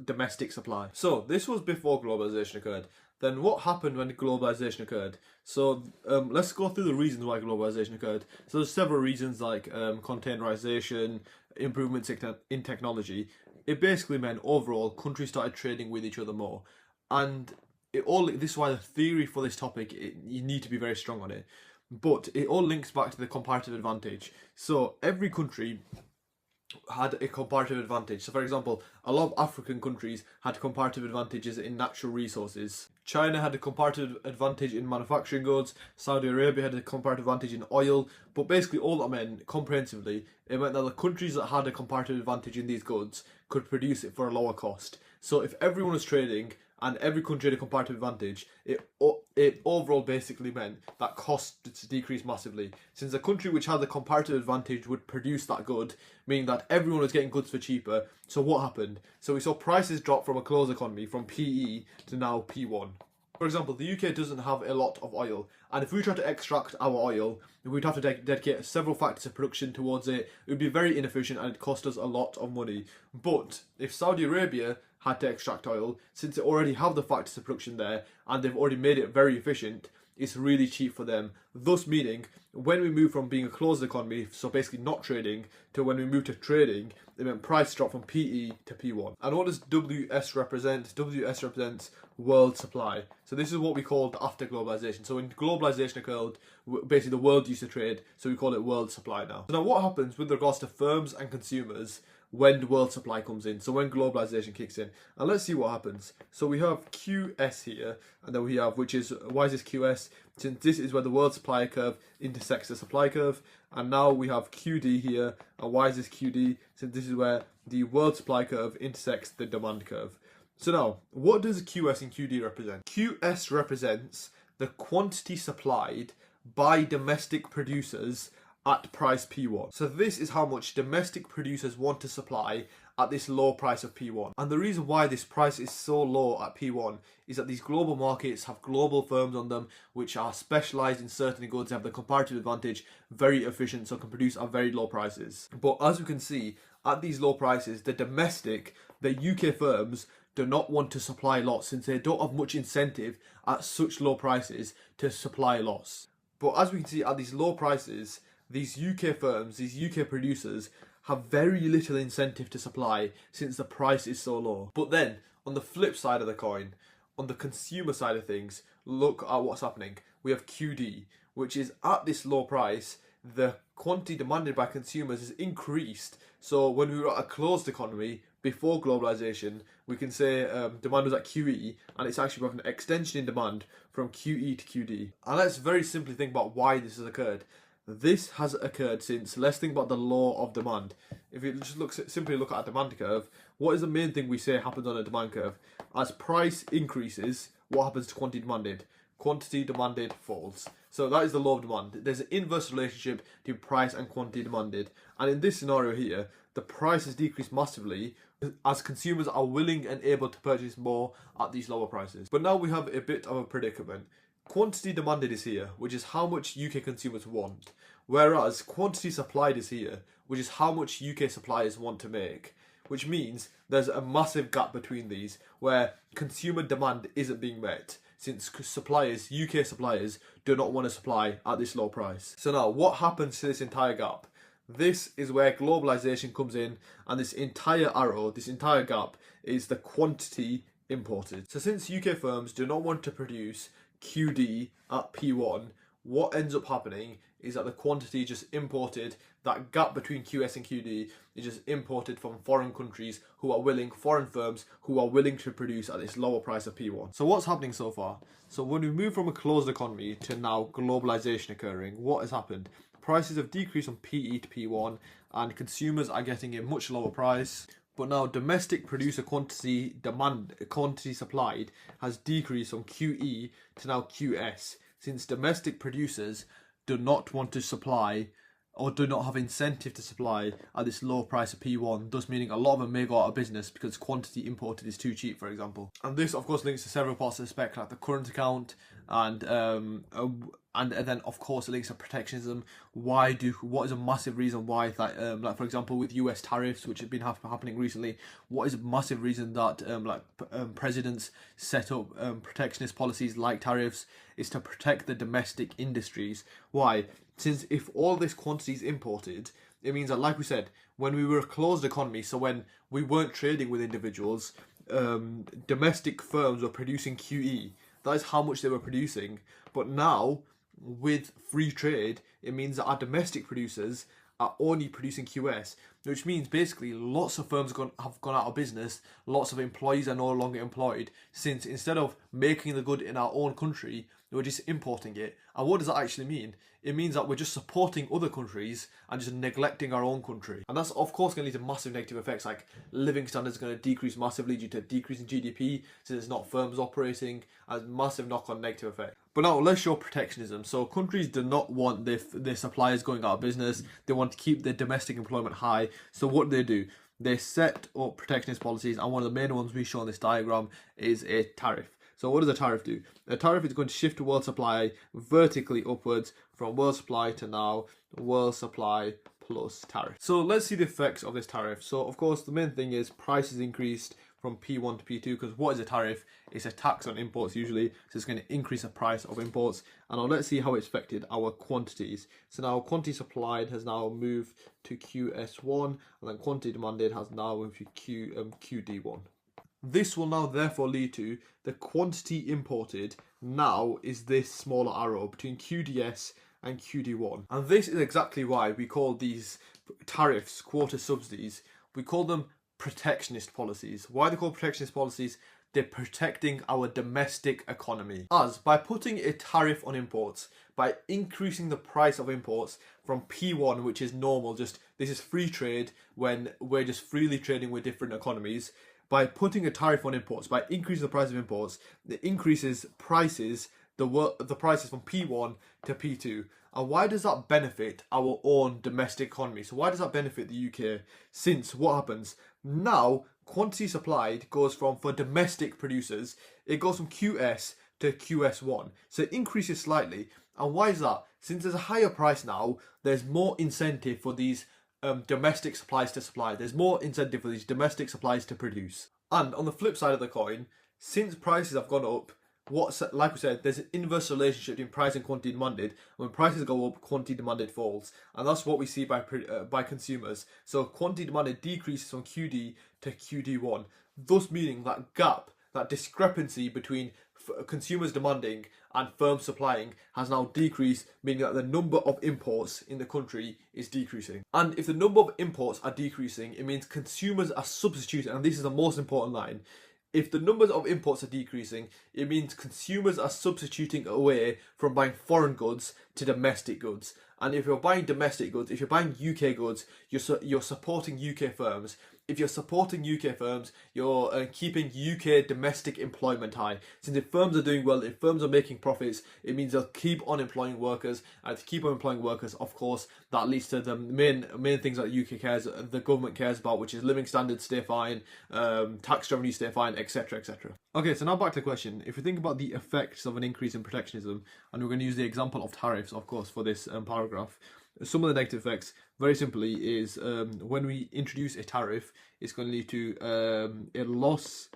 domestic supply. So this was before globalization occurred. Then what happened when globalization occurred? So let's go through the reasons why globalization occurred. So there's several reasons like containerization, improvements in technology. It basically meant overall countries started trading with each other more. And this is why the theory for this topic, you need to be very strong on it. But it all links back to the comparative advantage. So every country had a comparative advantage. So for example, a lot of African countries had comparative advantages in natural resources. China had a comparative advantage in manufacturing goods. Saudi Arabia had a comparative advantage in oil. But basically all that meant, comprehensively, it meant that the countries that had a comparative advantage in these goods could produce it for a lower cost. So if everyone was trading and every country had a comparative advantage, it overall basically meant that costs decreased massively. Since a country which had the comparative advantage would produce that good, meaning that everyone was getting goods for cheaper. So what happened? So we saw prices drop from a closed economy, from PE to now P1. For example, the UK doesn't have a lot of oil, and if we try to extract our oil, we'd have to dedicate several factors of production towards it. It would be very inefficient and it'd cost us a lot of money. But if Saudi Arabia had to extract oil, since they already have the factors of production there and they've already made it very efficient, it's really cheap for them. Thus meaning, when we move from being a closed economy, so basically not trading, to when we move to trading, it meant price drop from PE to P1. And what does WS represent? WS represents world supply. So this is what we called after globalization. So when globalization occurred, basically the world used to trade, so we call it world supply now. So now what happens with regards to firms and consumers when the world supply comes in, so when globalization kicks in? And let's see what happens. So we have QS here, and then we have, which is, why is this QS? Since this is where the world supply curve intersects the supply curve. And now we have QD here, and why is this QD? Since this is where the world supply curve intersects the demand curve. So now, what does QS and QD represent? QS represents the quantity supplied by domestic producers at price P1. So this is how much domestic producers want to supply at this low price of P1. And the reason why this price is so low at P1 is that these global markets have global firms on them which are specialized in certain goods, have the comparative advantage, very efficient, so can produce at very low prices. But as we can see, at these low prices, the UK firms do not want to supply lots since they don't have much incentive at such low prices to supply lots. But as we can see, at these low prices, these UK firms, these UK producers, have very little incentive to supply since the price is so low. But then, on the flip side of the coin, on the consumer side of things, look at what's happening. We have QD, which is at this low price, the quantity demanded by consumers is increased. So when we were at a closed economy, before globalization, we can say demand was at QE, and it's actually we have an extension in demand from QE to QD. And let's very simply think about why this has occurred. This has occurred since, let's think about the law of demand. If you just simply look at a demand curve, what is the main thing we say happens on a demand curve? As price increases, what happens to quantity demanded? Quantity demanded falls. So that is the law of demand. There's an inverse relationship between price and quantity demanded. And in this scenario here, the price has decreased massively as consumers are willing and able to purchase more at these lower prices. But now we have a bit of a predicament. Quantity demanded is here, which is how much UK consumers want, whereas quantity supplied is here, which is how much UK suppliers want to make, which means there's a massive gap between these where consumer demand isn't being met since UK suppliers do not want to supply at this low price. So now what happens to this entire gap? This is where globalization comes in, and this entire arrow, this entire gap, is the quantity imported. So since UK firms do not want to produce QD at P1, what ends up happening is that the quantity just imported, that gap between QS and QD is just imported from foreign countries foreign firms who are willing to produce at this lower price of P1. So what's happening so far? So when we move from a closed economy to now globalization occurring, what has happened? Prices have decreased from PE to P1 and consumers are getting a much lower price. But now domestic producer quantity supplied has decreased from QE to now QS, since domestic producers do not want to supply or do not have incentive to supply at this low price of P1, thus meaning a lot of them may go out of business because quantity imported is too cheap, for example. And this of course links to several parts of the spec, like the current account and then of course it links to protectionism. What is a massive reason why, like for example with US tariffs, which have been happening recently, what is a massive reason that presidents set up protectionist policies like tariffs is to protect the domestic industries. Why? Since if all this quantity is imported, it means that, like we said, when we were a closed economy, so when we weren't trading with individuals, domestic firms were producing QE. That is how much they were producing. But now, with free trade, it means that our domestic producers are only producing QS, which means basically lots of firms have gone out of business, lots of employees are no longer employed, since instead of making the good in our own country, we're just importing it. And what does that actually mean? It means that we're just supporting other countries and just neglecting our own country. And that's of course going to lead to massive negative effects, like living standards are going to decrease massively due to a decrease in GDP, since it's not firms operating, as massive knock-on negative effect. But now let's show protectionism. So countries do not want their suppliers going out of business. They want to keep their domestic employment high. So what do? They set up protectionist policies, and one of the main ones we show in this diagram is a tariff. So what does a tariff do? A tariff is going to shift world supply vertically upwards from world supply to now world supply plus tariff. So let's see the effects of this tariff. So of course the main thing is prices increased from P1 to P2, because what is a tariff? It's a tax on imports usually, so it's going to increase the price of imports. And now let's see how it's affected our quantities. So now quantity supplied has now moved to QS1, and then quantity demanded has now moved to QD1. This will now therefore lead to the quantity imported now is this smaller arrow between QDS and QD1. And this is exactly why we call these tariffs, quota subsidies, we call them protectionist policies. Why are they called protectionist policies? They're protecting our domestic economy. As by putting a tariff on imports, by increasing the price of imports from P1, which is normal, this is free trade when we're just freely trading with different economies. By putting a tariff on imports, by increasing the price of imports, it increases prices, the prices from P1 to P2. And why does that benefit our own domestic economy? So why does that benefit the UK? Since what happens? Now, quantity supplied goes from, for domestic producers, it goes from QS to QS1. So it increases slightly. And why is that? Since there's a higher price now, there's more incentive for these domestic supplies to supply. There's more incentive for these domestic supplies to produce. And on the flip side of the coin, since prices have gone up, like we said, there's an inverse relationship between price and quantity demanded. When prices go up, quantity demanded falls, and that's what we see by consumers. So quantity demanded decreases from QD to QD1, thus meaning that gap, that discrepancy between consumers demanding and firms supplying has now decreased, meaning that the number of imports in the country is decreasing. And if the number of imports are decreasing, it means consumers are substituting, and this is the most important line. If the numbers of imports are decreasing, it means consumers are substituting away from buying foreign goods to domestic goods. And if you're buying domestic goods, if you're buying UK goods, you're supporting UK firms. If you're supporting UK firms, you're keeping UK domestic employment high. Since if firms are doing well, if firms are making profits, it means they'll keep on employing workers. And to keep on employing workers, of course, that leads to the main things that the government cares about, which is living standards stay fine, tax revenue stay fine, etc, etc. Okay, so now back to the question. If we think about the effects of an increase in protectionism, and we're going to use the example of tariffs, of course, for this paragraph, some of the negative effects, very simply, is when we introduce a tariff, it's going to lead to a loss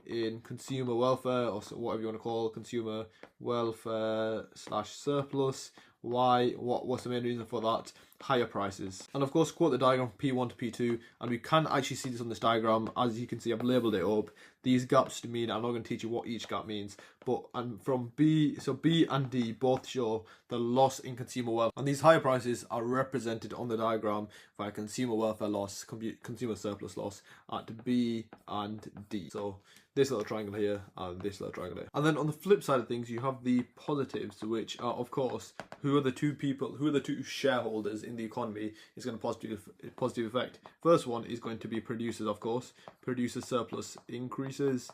in consumer welfare, or whatever you want to call consumer welfare / surplus. Why? What's the main reason for that? higher prices. And of course, quote the diagram from P1 to P2, and we can actually see this on this diagram. As you can see, I've labelled it up. These gaps mean, I'm not going to teach you what each gap means, but and from B, so B and D both show the loss in consumer wealth, and these higher prices are represented on the diagram via consumer welfare loss, consumer surplus loss at B and D. So this little triangle here and this little triangle here. And then on the flip side of things, you have the positives, which are, of course, who are the two shareholders in the economy is going to positive effect. First one is going to be producers, of course. Producer surplus increases.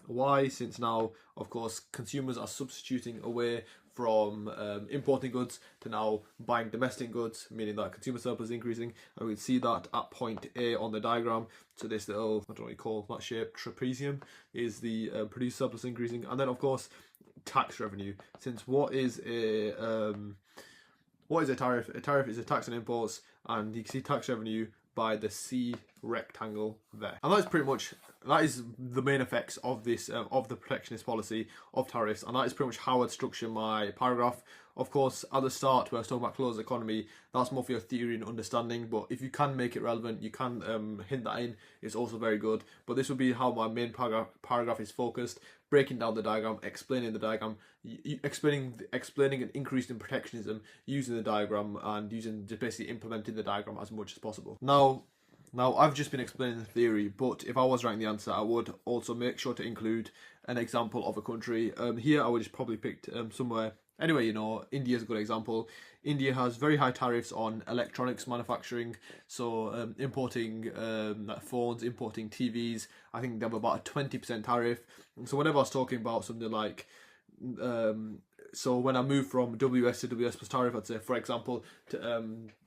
Why? Since now, of course, consumers are substituting away from importing goods to now buying domestic goods, meaning that consumer surplus is increasing, and we can see that at point A on the diagram. So this little, I don't know what you call that shape, trapezium, is the producer surplus increasing. And then of course tax revenue, since what is a tariff? A tariff is a tax on imports, and you can see tax revenue by the C rectangle there. And that is the main effects of this of the protectionist policy of tariffs, and that is pretty much how I'd structure my paragraph. Of course, at the start where I was talking about closed economy, that's more for your theory and understanding, but if you can make it relevant, you can hint that in, it's also very good. But this would be how my main paragraph is focused, breaking down the diagram, explaining the diagram, explaining an increase in protectionism using the diagram, and just basically implementing the diagram as much as possible. Now I've just been explaining the theory, but if I was writing the answer, I would also make sure to include an example of a country. Here I would just probably picked somewhere. Anyway, India is a good example. India has very high tariffs on electronics manufacturing, so importing like phones, importing TVs. I think they have about a 20% tariff. So whenever I was talking about something like, so when I move from WS to WS plus tariff, I'd say, for example,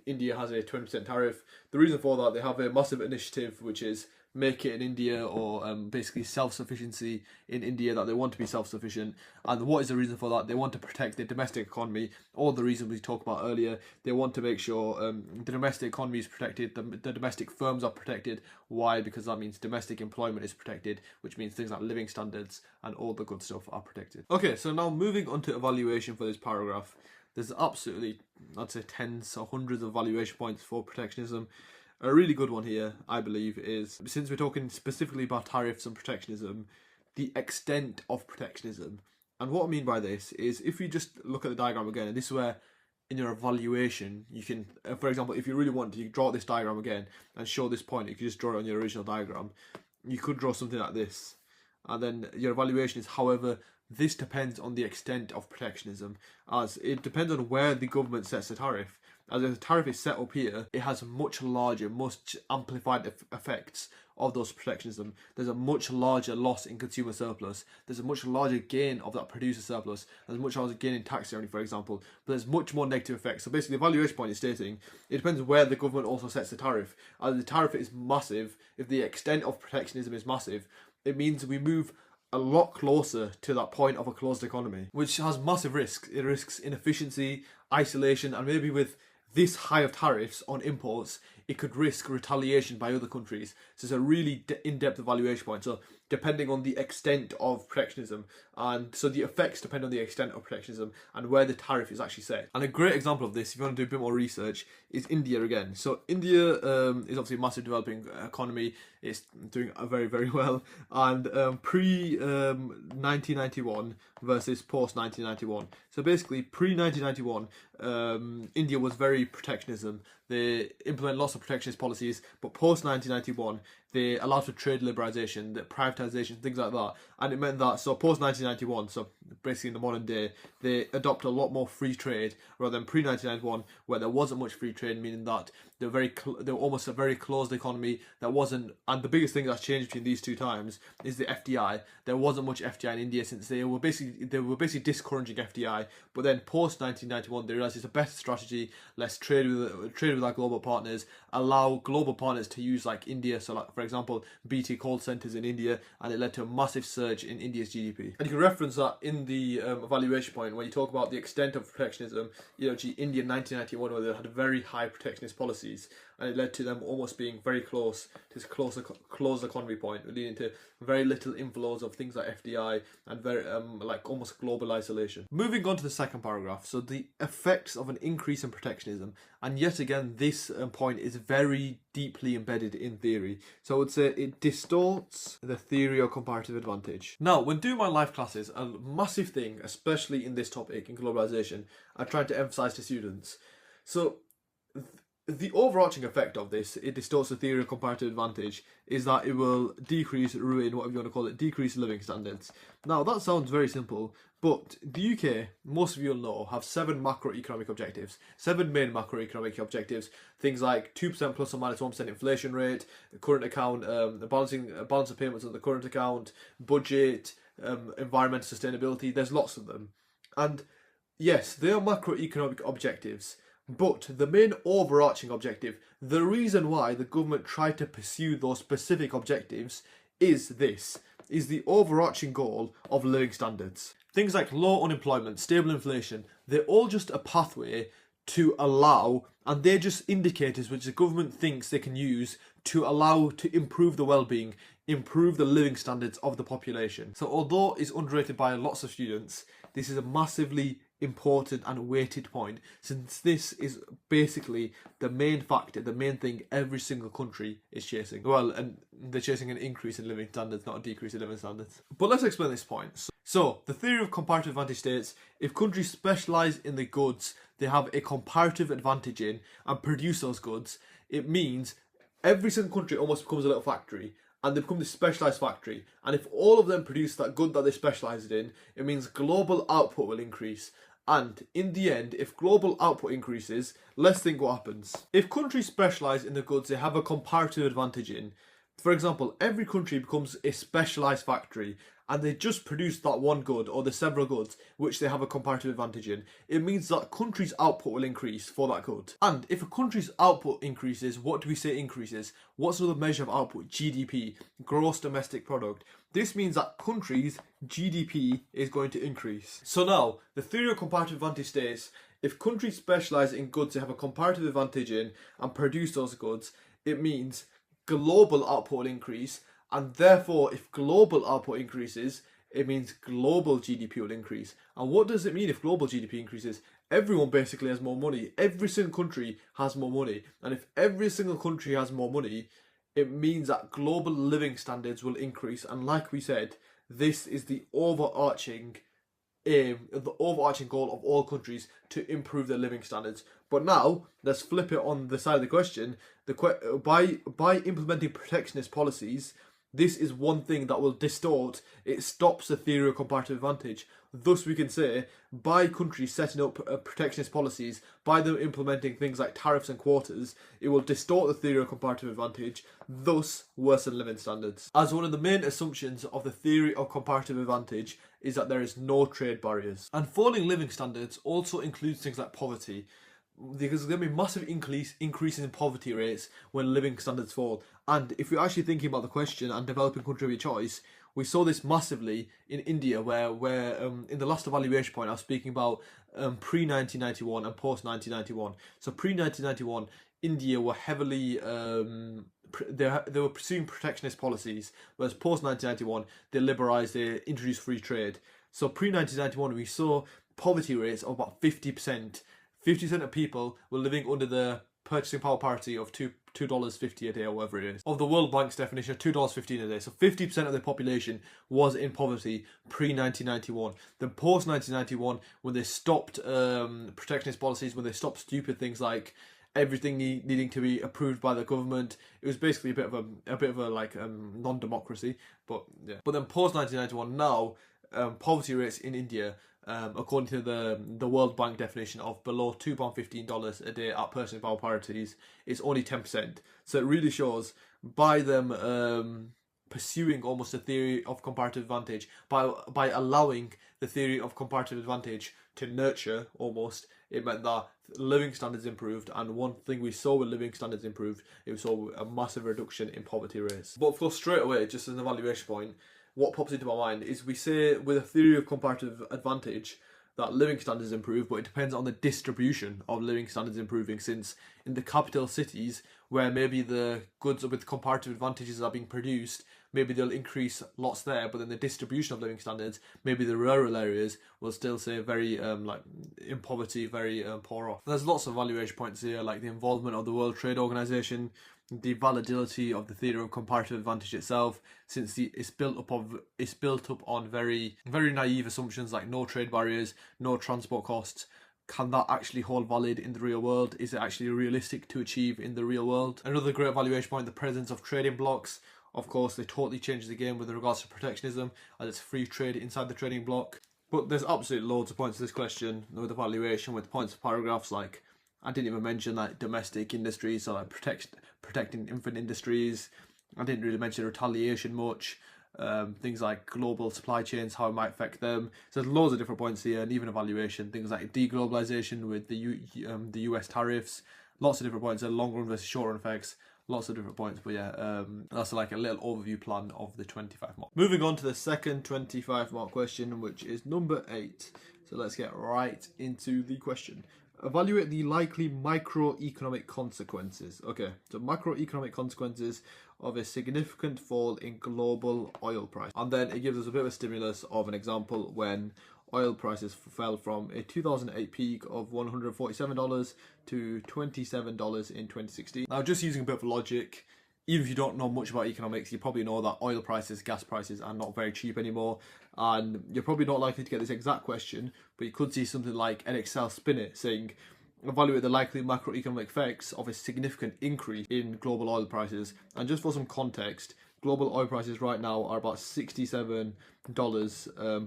India has a 20% tariff. The reason for that, they have a massive initiative which is make it in India, or basically self-sufficiency in India, that they want to be self-sufficient. And what is the reason for that? They want to protect the domestic economy, all the reasons we talked about earlier. They want to make sure the domestic economy is protected, the domestic firms are protected. Why? Because that means domestic employment is protected, which means things like living standards and all the good stuff are protected. Okay, so now moving on to evaluation for this paragraph. There's absolutely, I'd say, tens or hundreds of evaluation points for protectionism. A really good one here, I believe, is, since we're talking specifically about tariffs and protectionism, the extent of protectionism. And what I mean by this is, if you just look at the diagram again, and this is where in your evaluation you can, for example, if you really want to, you draw this diagram again and show this point. You could just draw it on your original diagram. You could draw something like this, and then your evaluation is, however, this depends on the extent of protectionism, as it depends on where the government sets the tariff. As if the tariff is set up here, it has much larger, much amplified effects of those protectionism. There's a much larger loss in consumer surplus. There's a much larger gain of that producer surplus. There's a much larger gain in tax revenue, for example. But there's much more negative effects. So basically, the evaluation point is stating it depends where the government also sets the tariff. As the tariff is massive, if the extent of protectionism is massive, it means we move a lot closer to that point of a closed economy, which has massive risks. It risks inefficiency, isolation, and maybe with this high of tariffs on imports, it could risk retaliation by other countries. So it's a really in-depth evaluation point. So depending on the extent of protectionism, and so the effects depend on the extent of protectionism and where the tariff is actually set. And a great example of this, if you want to do a bit more research, is India again. So India is obviously a massive developing economy. It's doing very, very well. And pre-1991 versus post-1991. So basically, pre-1991, India was very protectionism. They implement lots of protectionist policies, but post-1991, they allowed for trade liberalisation, the privatisation, things like that. And it meant that, so post-1991, so basically in the modern day, they adopt a lot more free trade, rather than pre-1991, where there wasn't much free trade, meaning that they were almost a very closed economy that wasn't. And the biggest thing that's changed between these two times is the FDI. There wasn't much FDI in India, since they were basically discouraging FDI. But then post 1991, they realised it's a better strategy. Let's trade with our global partners. Allow global partners to use like India. So, like for example, BT call centres in India, and it led to a massive surge in India's GDP. And you can reference that in the evaluation point when you talk about the extent of protectionism. India in 1991, where they had a very high protectionist policy. policies, and it led to them almost being very close to this closed economy point, leading to very little inflows of things like FDI and very like almost global isolation. Moving on to the second paragraph, so the effects of an increase in protectionism, and yet again this point is very deeply embedded in theory. So I would say it distorts the theory of comparative advantage. Now, when doing my life classes, a massive thing, especially in this topic in globalization, I try to emphasize to students. So the overarching effect of this, it distorts the theory of comparative advantage, is that it will decrease, ruin, whatever you want to call it, decrease living standards. Now, that sounds very simple, but the UK, most of you will know, have 7 macroeconomic objectives, 7 main macroeconomic objectives, things like 2% plus or minus 1% inflation rate, current account, balance of payments on the current account, budget, environmental sustainability. There's lots of them. And yes, they are macroeconomic objectives, but the main overarching objective, the reason why the government tried to pursue those specific objectives is the overarching goal of living standards. Things like low unemployment, stable inflation, they're all just a pathway to allow, and they're just indicators which the government thinks they can use to allow to improve the well-being, improve the living standards of the population. So although it's underrated by lots of students, this is a massively important and weighted point, since this is basically the main factor, the main thing every single country is chasing. Well, and they're chasing an increase in living standards, not a decrease in living standards. But let's explain this point. So the theory of comparative advantage states, if countries specialise in the goods they have a comparative advantage in and produce those goods, it means every single country almost becomes a little factory, and they become this specialised factory. And if all of them produce that good that they specialised in, it means global output will increase. And in the end, if global output increases, let's think what happens. If countries specialise in the goods they have a comparative advantage in, for example, every country becomes a specialised factory and they just produce that one good or the several goods which they have a comparative advantage in, it means that country's output will increase for that good. And if a country's output increases, what do we say increases? What's another measure of output? GDP, gross domestic product. This means that countries' GDP is going to increase. So now, the theory of comparative advantage states, if countries specialise in goods they have a comparative advantage in and produce those goods, it means global output will increase, and therefore if global output increases, it means global GDP will increase. And what does it mean if global GDP increases? Everyone basically has more money. Every single country has more money. And if every single country has more money, it means that global living standards will increase. And like we said, this is the overarching aim, the overarching goal of all countries, to improve their living standards. But now, let's flip it on the side of the question. By implementing protectionist policies, this is one thing that will distort, it stops the theory of comparative advantage. Thus we can say, by countries setting up protectionist policies, by them implementing things like tariffs and quotas, it will distort the theory of comparative advantage, thus worsen living standards. As one of the main assumptions of the theory of comparative advantage is that there is no trade barriers. And falling living standards also includes things like poverty, because there's going to be massive increases in poverty rates when living standards fall. And if we're actually thinking about the question and developing country of your choice, we saw this massively in India, where in the last evaluation point I was speaking about pre-1991 and post-1991. So pre-1991, India were heavily they were pursuing protectionist policies, whereas post-1991 they liberalised, they introduced free trade. So pre-1991 we saw poverty rates of about 50%. 50% of people were living under the purchasing power parity of $2.50 a day, or whatever it is, of the World Bank's definition of $2.15 a day. So 50% of the population was in poverty pre-1991. Then post-1991, when they stopped protectionist policies, when they stopped stupid things like everything needing to be approved by the government, it was basically a bit of a like non-democracy. But yeah. But then post-1991, now poverty rates in India, according to the World Bank definition of below $2.15 a day at purchasing power parities, is only 10%. So it really shows, by them pursuing almost a theory of comparative advantage, by allowing the theory of comparative advantage to nurture almost, it meant that living standards improved. And one thing we saw with living standards improved, it was saw a massive reduction in poverty rates. But of course, straight away, just as an evaluation point, what pops into my mind is we say with a theory of comparative advantage that living standards improve, but it depends on the distribution of living standards improving, since in the capital cities, where maybe the goods with comparative advantages are being produced, maybe they'll increase lots there, but then the distribution of living standards, maybe the rural areas will still say very like in poverty, very poor off. There's lots of valuation points here, like the involvement of the World Trade Organization, the validity of the theory of comparative advantage itself, since it's built up on very naive assumptions like no trade barriers, no transport costs. Can that actually hold valid in the real world? Is it actually realistic to achieve in the real world? Another great valuation point, the presence of trading blocks. Of course, they totally change the game with regards to protectionism, as it's free trade inside the trading block. But there's absolutely loads of points to this question with evaluation, with points of paragraphs like, I didn't even mention like domestic industries, so like protecting infant industries. I didn't really mention retaliation much. Things like global supply chains, how it might affect them. So there's loads of different points here, and even evaluation, things like deglobalization with the US tariffs. Lots of different points, long run versus short run effects. Lots of different points, but yeah, that's like a little overview plan of the 25 mark. Moving on to the second 25 mark question, which is number 8. So let's get right into the question. Evaluate the likely macroeconomic consequences. Okay, so macroeconomic consequences of a significant fall in global oil price. And then it gives us a bit of a stimulus of an example when oil prices fell from a 2008 peak of $147 to $27 in 2016. Now, just using a bit of logic, even if you don't know much about economics, you probably know that oil prices, gas prices are not very cheap anymore. And you're probably not likely to get this exact question, but you could see something like Edexcel spin it, saying, evaluate the likely macroeconomic effects of a significant increase in global oil prices. And just for some context, global oil prices right now are about $67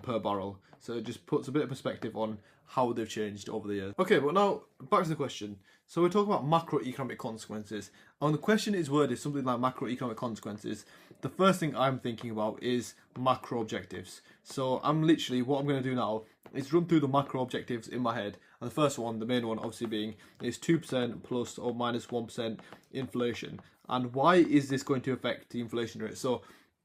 per barrel. So it just puts a bit of perspective on how they've changed over the years. Okay, but now back to the question. So we're talking about macroeconomic consequences. And when the question is worded something like macroeconomic consequences, the first thing I'm thinking about is macro objectives. So what I'm going to do now is run through the macro objectives in my head. And the first one, the main one obviously being, is 2% plus or minus 1% inflation. And why is this going to affect the inflation rate? So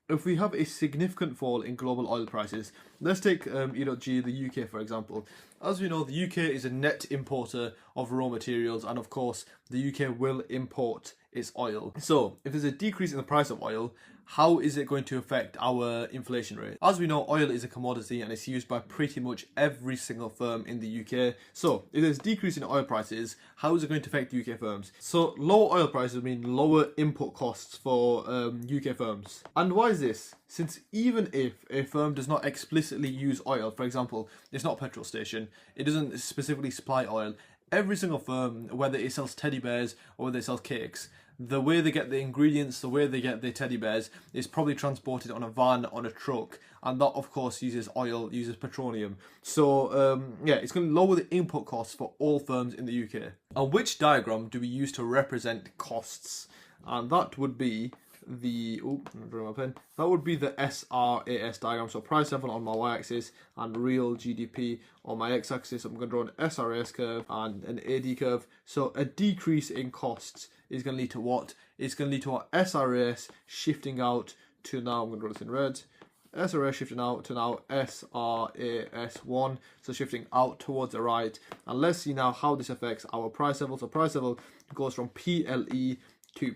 if we have a significant fall in global oil prices, let's take E.G, the UK, for example. As we know, the UK is a net importer of raw materials, and of course, the UK will import its oil. So if there's a decrease in the price of oil, how is it going to affect our inflation rate? As we know, oil is a commodity and it's used by pretty much every single firm in the UK. So if there's a decrease in oil prices, how is it going to affect UK firms? So lower oil prices mean lower input costs for UK firms. And why is this? Since even if a firm does not explicitly use oil, for example, it's not a petrol station, it doesn't specifically supply oil, every single firm, whether it sells teddy bears or whether it sells cakes, the way they get the ingredients, the way they get the teddy bears is probably transported on a van, on a truck, and that of course uses oil, uses petroleum. So yeah, it's going to lower the input costs for all firms in the UK. And which diagram do we use to represent costs? And that would be the that would be the SRAS diagram. So price level on my y-axis and real GDP on my x-axis. I'm going to draw an SRAS curve and an AD curve. So a decrease in costs is going to lead to what? It's going to lead to our SRAS shifting out to, now I'm going to draw this in red, SRAS shifting out to now SRAS1, so shifting out towards the right. And let's see now how this affects our price level. So price level goes from PLE to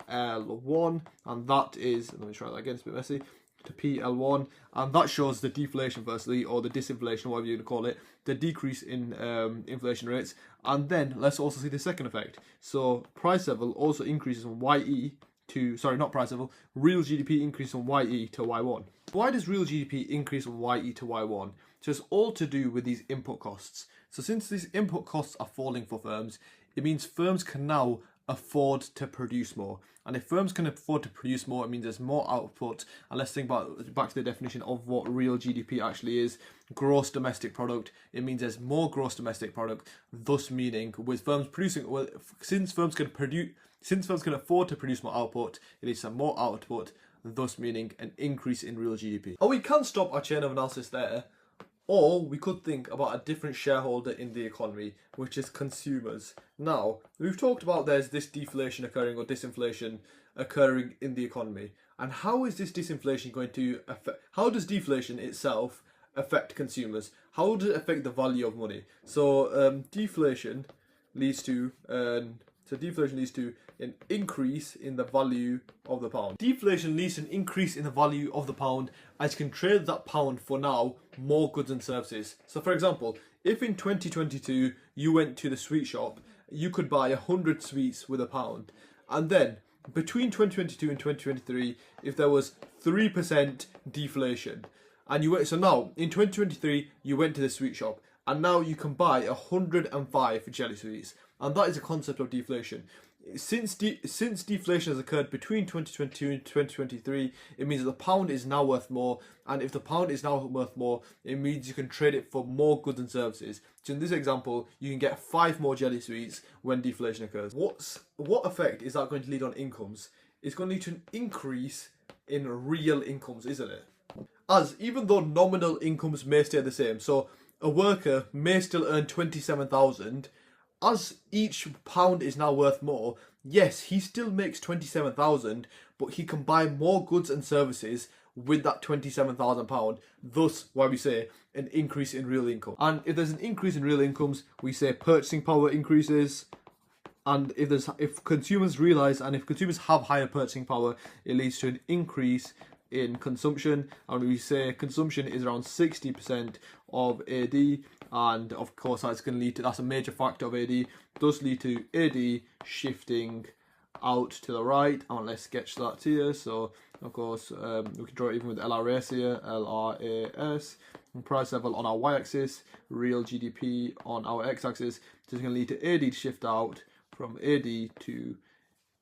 PL1, and that is, let me try that again, it's a bit messy, to PL1, and that shows the deflation firstly, or the disinflation, whatever you call it, the decrease in inflation rates. And then let's also see the second effect. So price level also increases from YE to, sorry, not price level, real GDP increases from YE to Y1. Why does real GDP increase from YE to Y1? So it's all to do with these input costs. So since these input costs are falling for firms, it means firms can now afford to produce more. And if firms can afford to produce more, it means there's more output. And let's think about back to the definition of what real GDP actually is. Gross domestic product. It means there's more gross domestic product, thus meaning with firms producing, well, since firms can afford to produce more output, it leads to more output, thus meaning an increase in real GDP. Or we can stop our chain of analysis there, or we could think about a different shareholder in the economy, which is consumers. Now, we've talked about there's this deflation occurring or disinflation occurring in the economy. And how is this disinflation going to affect, how does deflation itself affect consumers? How does it affect the value of money? So deflation leads to an increase in the value of the pound. Deflation leads to an increase in the value of the pound, as you can trade that pound for now more goods and services. So for example, if in 2022 you went to the sweet shop, you could buy 100 sweets with a pound, and then between 2022 and 2023, if there was 3% deflation, and you went, so now in 2023 you went to the sweet shop, and now you can buy 105 jelly sweets, and that is a concept of deflation. Since deflation has occurred between 2022 and 2023, it means that the pound is now worth more, and if the pound is now worth more, it means you can trade it for more goods and services. So in this example, you can get 5 more jelly sweets when deflation occurs. What effect is that going to lead on incomes? It's going to lead to an increase in real incomes, isn't it? As even though nominal incomes may stay the same, so a worker may still earn 27,000. As each pound is now worth more, yes, he still makes 27,000, but he can buy more goods and services with that 27,000 pound. Thus, why we say an increase in real income. And if there's an increase in real incomes, we say purchasing power increases. And if consumers realise, and if consumers have higher purchasing power, it leads to an increase in consumption. And we say consumption is around 60% of AD. And of course, that's going to lead to, that's a major factor of AD, does lead to AD shifting out to the right. And let's sketch that here. So of course, we can draw it even with LRAS here, LRAS, price level on our y-axis, real GDP on our x-axis. So it's going to lead to AD shift out from AD to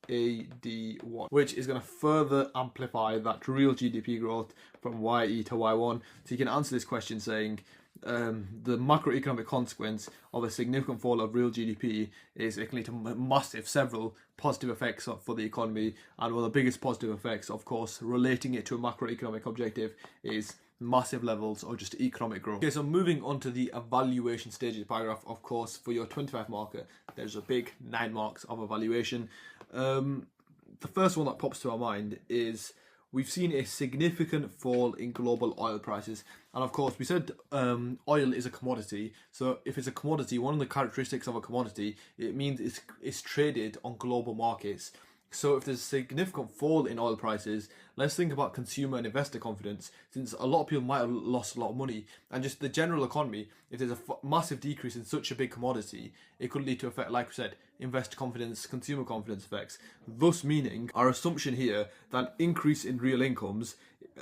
AD1, which is going to further amplify that real GDP growth from YE to Y1. So you can answer this question saying, the macroeconomic consequence of a significant fall of real GDP is it can lead to several positive effects for the economy, and one of the biggest positive effects, of course, relating it to a macroeconomic objective, is massive levels of just economic growth. Okay, so moving on to the evaluation stage of the paragraph, of course, for your 25 marker, there's a big 9 marks of evaluation. The first one that pops to our mind is we've seen a significant fall in global oil prices. And of course, we said oil is a commodity. So if it's a commodity, one of the characteristics of a commodity, it means it's traded on global markets. So if there's a significant fall in oil prices, let's think about consumer and investor confidence, since a lot of people might have lost a lot of money, and just the general economy. If there's a massive decrease in such a big commodity, it could lead to effect, like we said, investor confidence, consumer confidence effects. Thus meaning our assumption here that increase in real incomes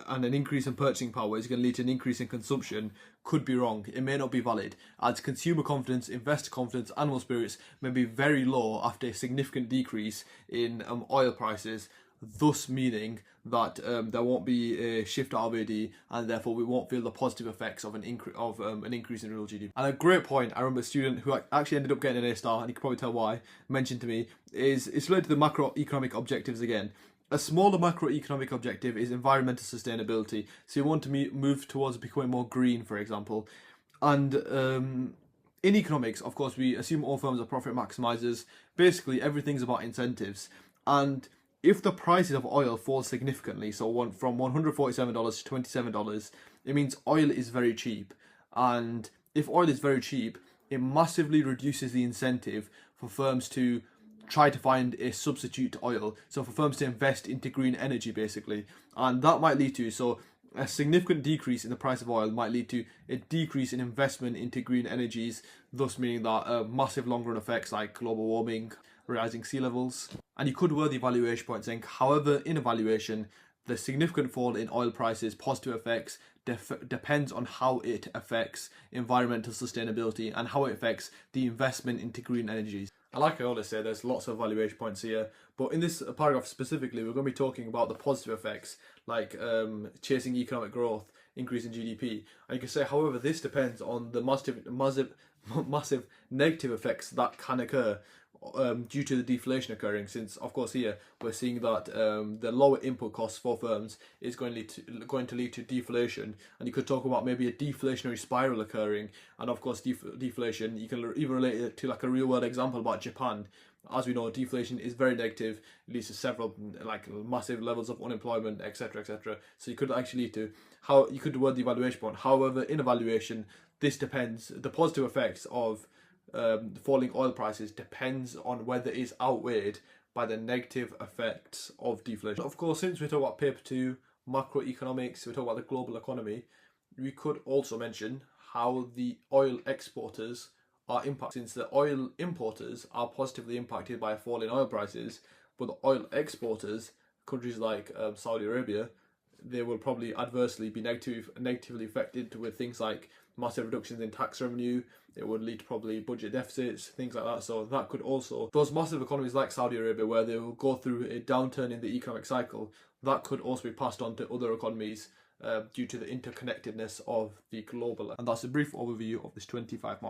and an increase in purchasing power is going to lead to an increase in consumption could be wrong. It may not be valid, as consumer confidence, investor confidence, animal spirits may be very low after a significant decrease in oil prices, thus meaning that there won't be a shift out of AD, and therefore we won't feel the positive effects of an increase in real GDP. And a great point, I remember a student who actually ended up getting an A star, and you can probably tell why, mentioned to me, is it's related to the macroeconomic objectives again. A smaller macroeconomic objective is environmental sustainability. So you want to move towards becoming more green, for example. And in economics, of course, we assume all firms are profit maximizers. Basically, everything's about incentives. And if the prices of oil fall significantly, so from $147 to $27, it means oil is very cheap. And if oil is very cheap, it massively reduces the incentive for firms to try to find a substitute to oil. So for firms to invest into green energy, basically. And that might lead to, so a significant decrease in the price of oil might lead to a decrease in investment into green energies, thus meaning that massive long-run effects like global warming, rising sea levels. And you could word the evaluation point saying, however, in evaluation, the significant fall in oil prices, positive effects, depends on how it affects environmental sustainability and how it affects the investment into green energies. And like I always say, there's lots of evaluation points here, but in this paragraph specifically, we're going to be talking about the positive effects, like chasing economic growth, increase in GDP. And you can say, however, this depends on the massive negative effects that can occur due to the deflation occurring, since of course here we're seeing that the lower input costs for firms is going to lead to deflation, and you could talk about maybe a deflationary spiral occurring. And of course deflation, you can even relate it to like a real world example about Japan. as we know, deflation is very negative. It leads to several like massive levels of unemployment, etc., etc. So you could actually lead to how you could word the evaluation point. However, in evaluation, this depends. The positive effects of falling oil prices depends on whether it's outweighed by the negative effects of deflation. Of course, since we talk about paper 2, macroeconomics, we talk about the global economy, we could also mention how the oil exporters are impacted, since the oil importers are positively impacted by falling oil prices, but the oil exporters, countries like Saudi Arabia, they will probably adversely be negatively affected with things like massive reductions in tax revenue. It would lead to probably budget deficits, things like that. So that could also, those massive economies like Saudi Arabia, where they will go through a downturn in the economic cycle, that could also be passed on to other economies due to the interconnectedness of the global. And that's a brief overview of this 25 mark.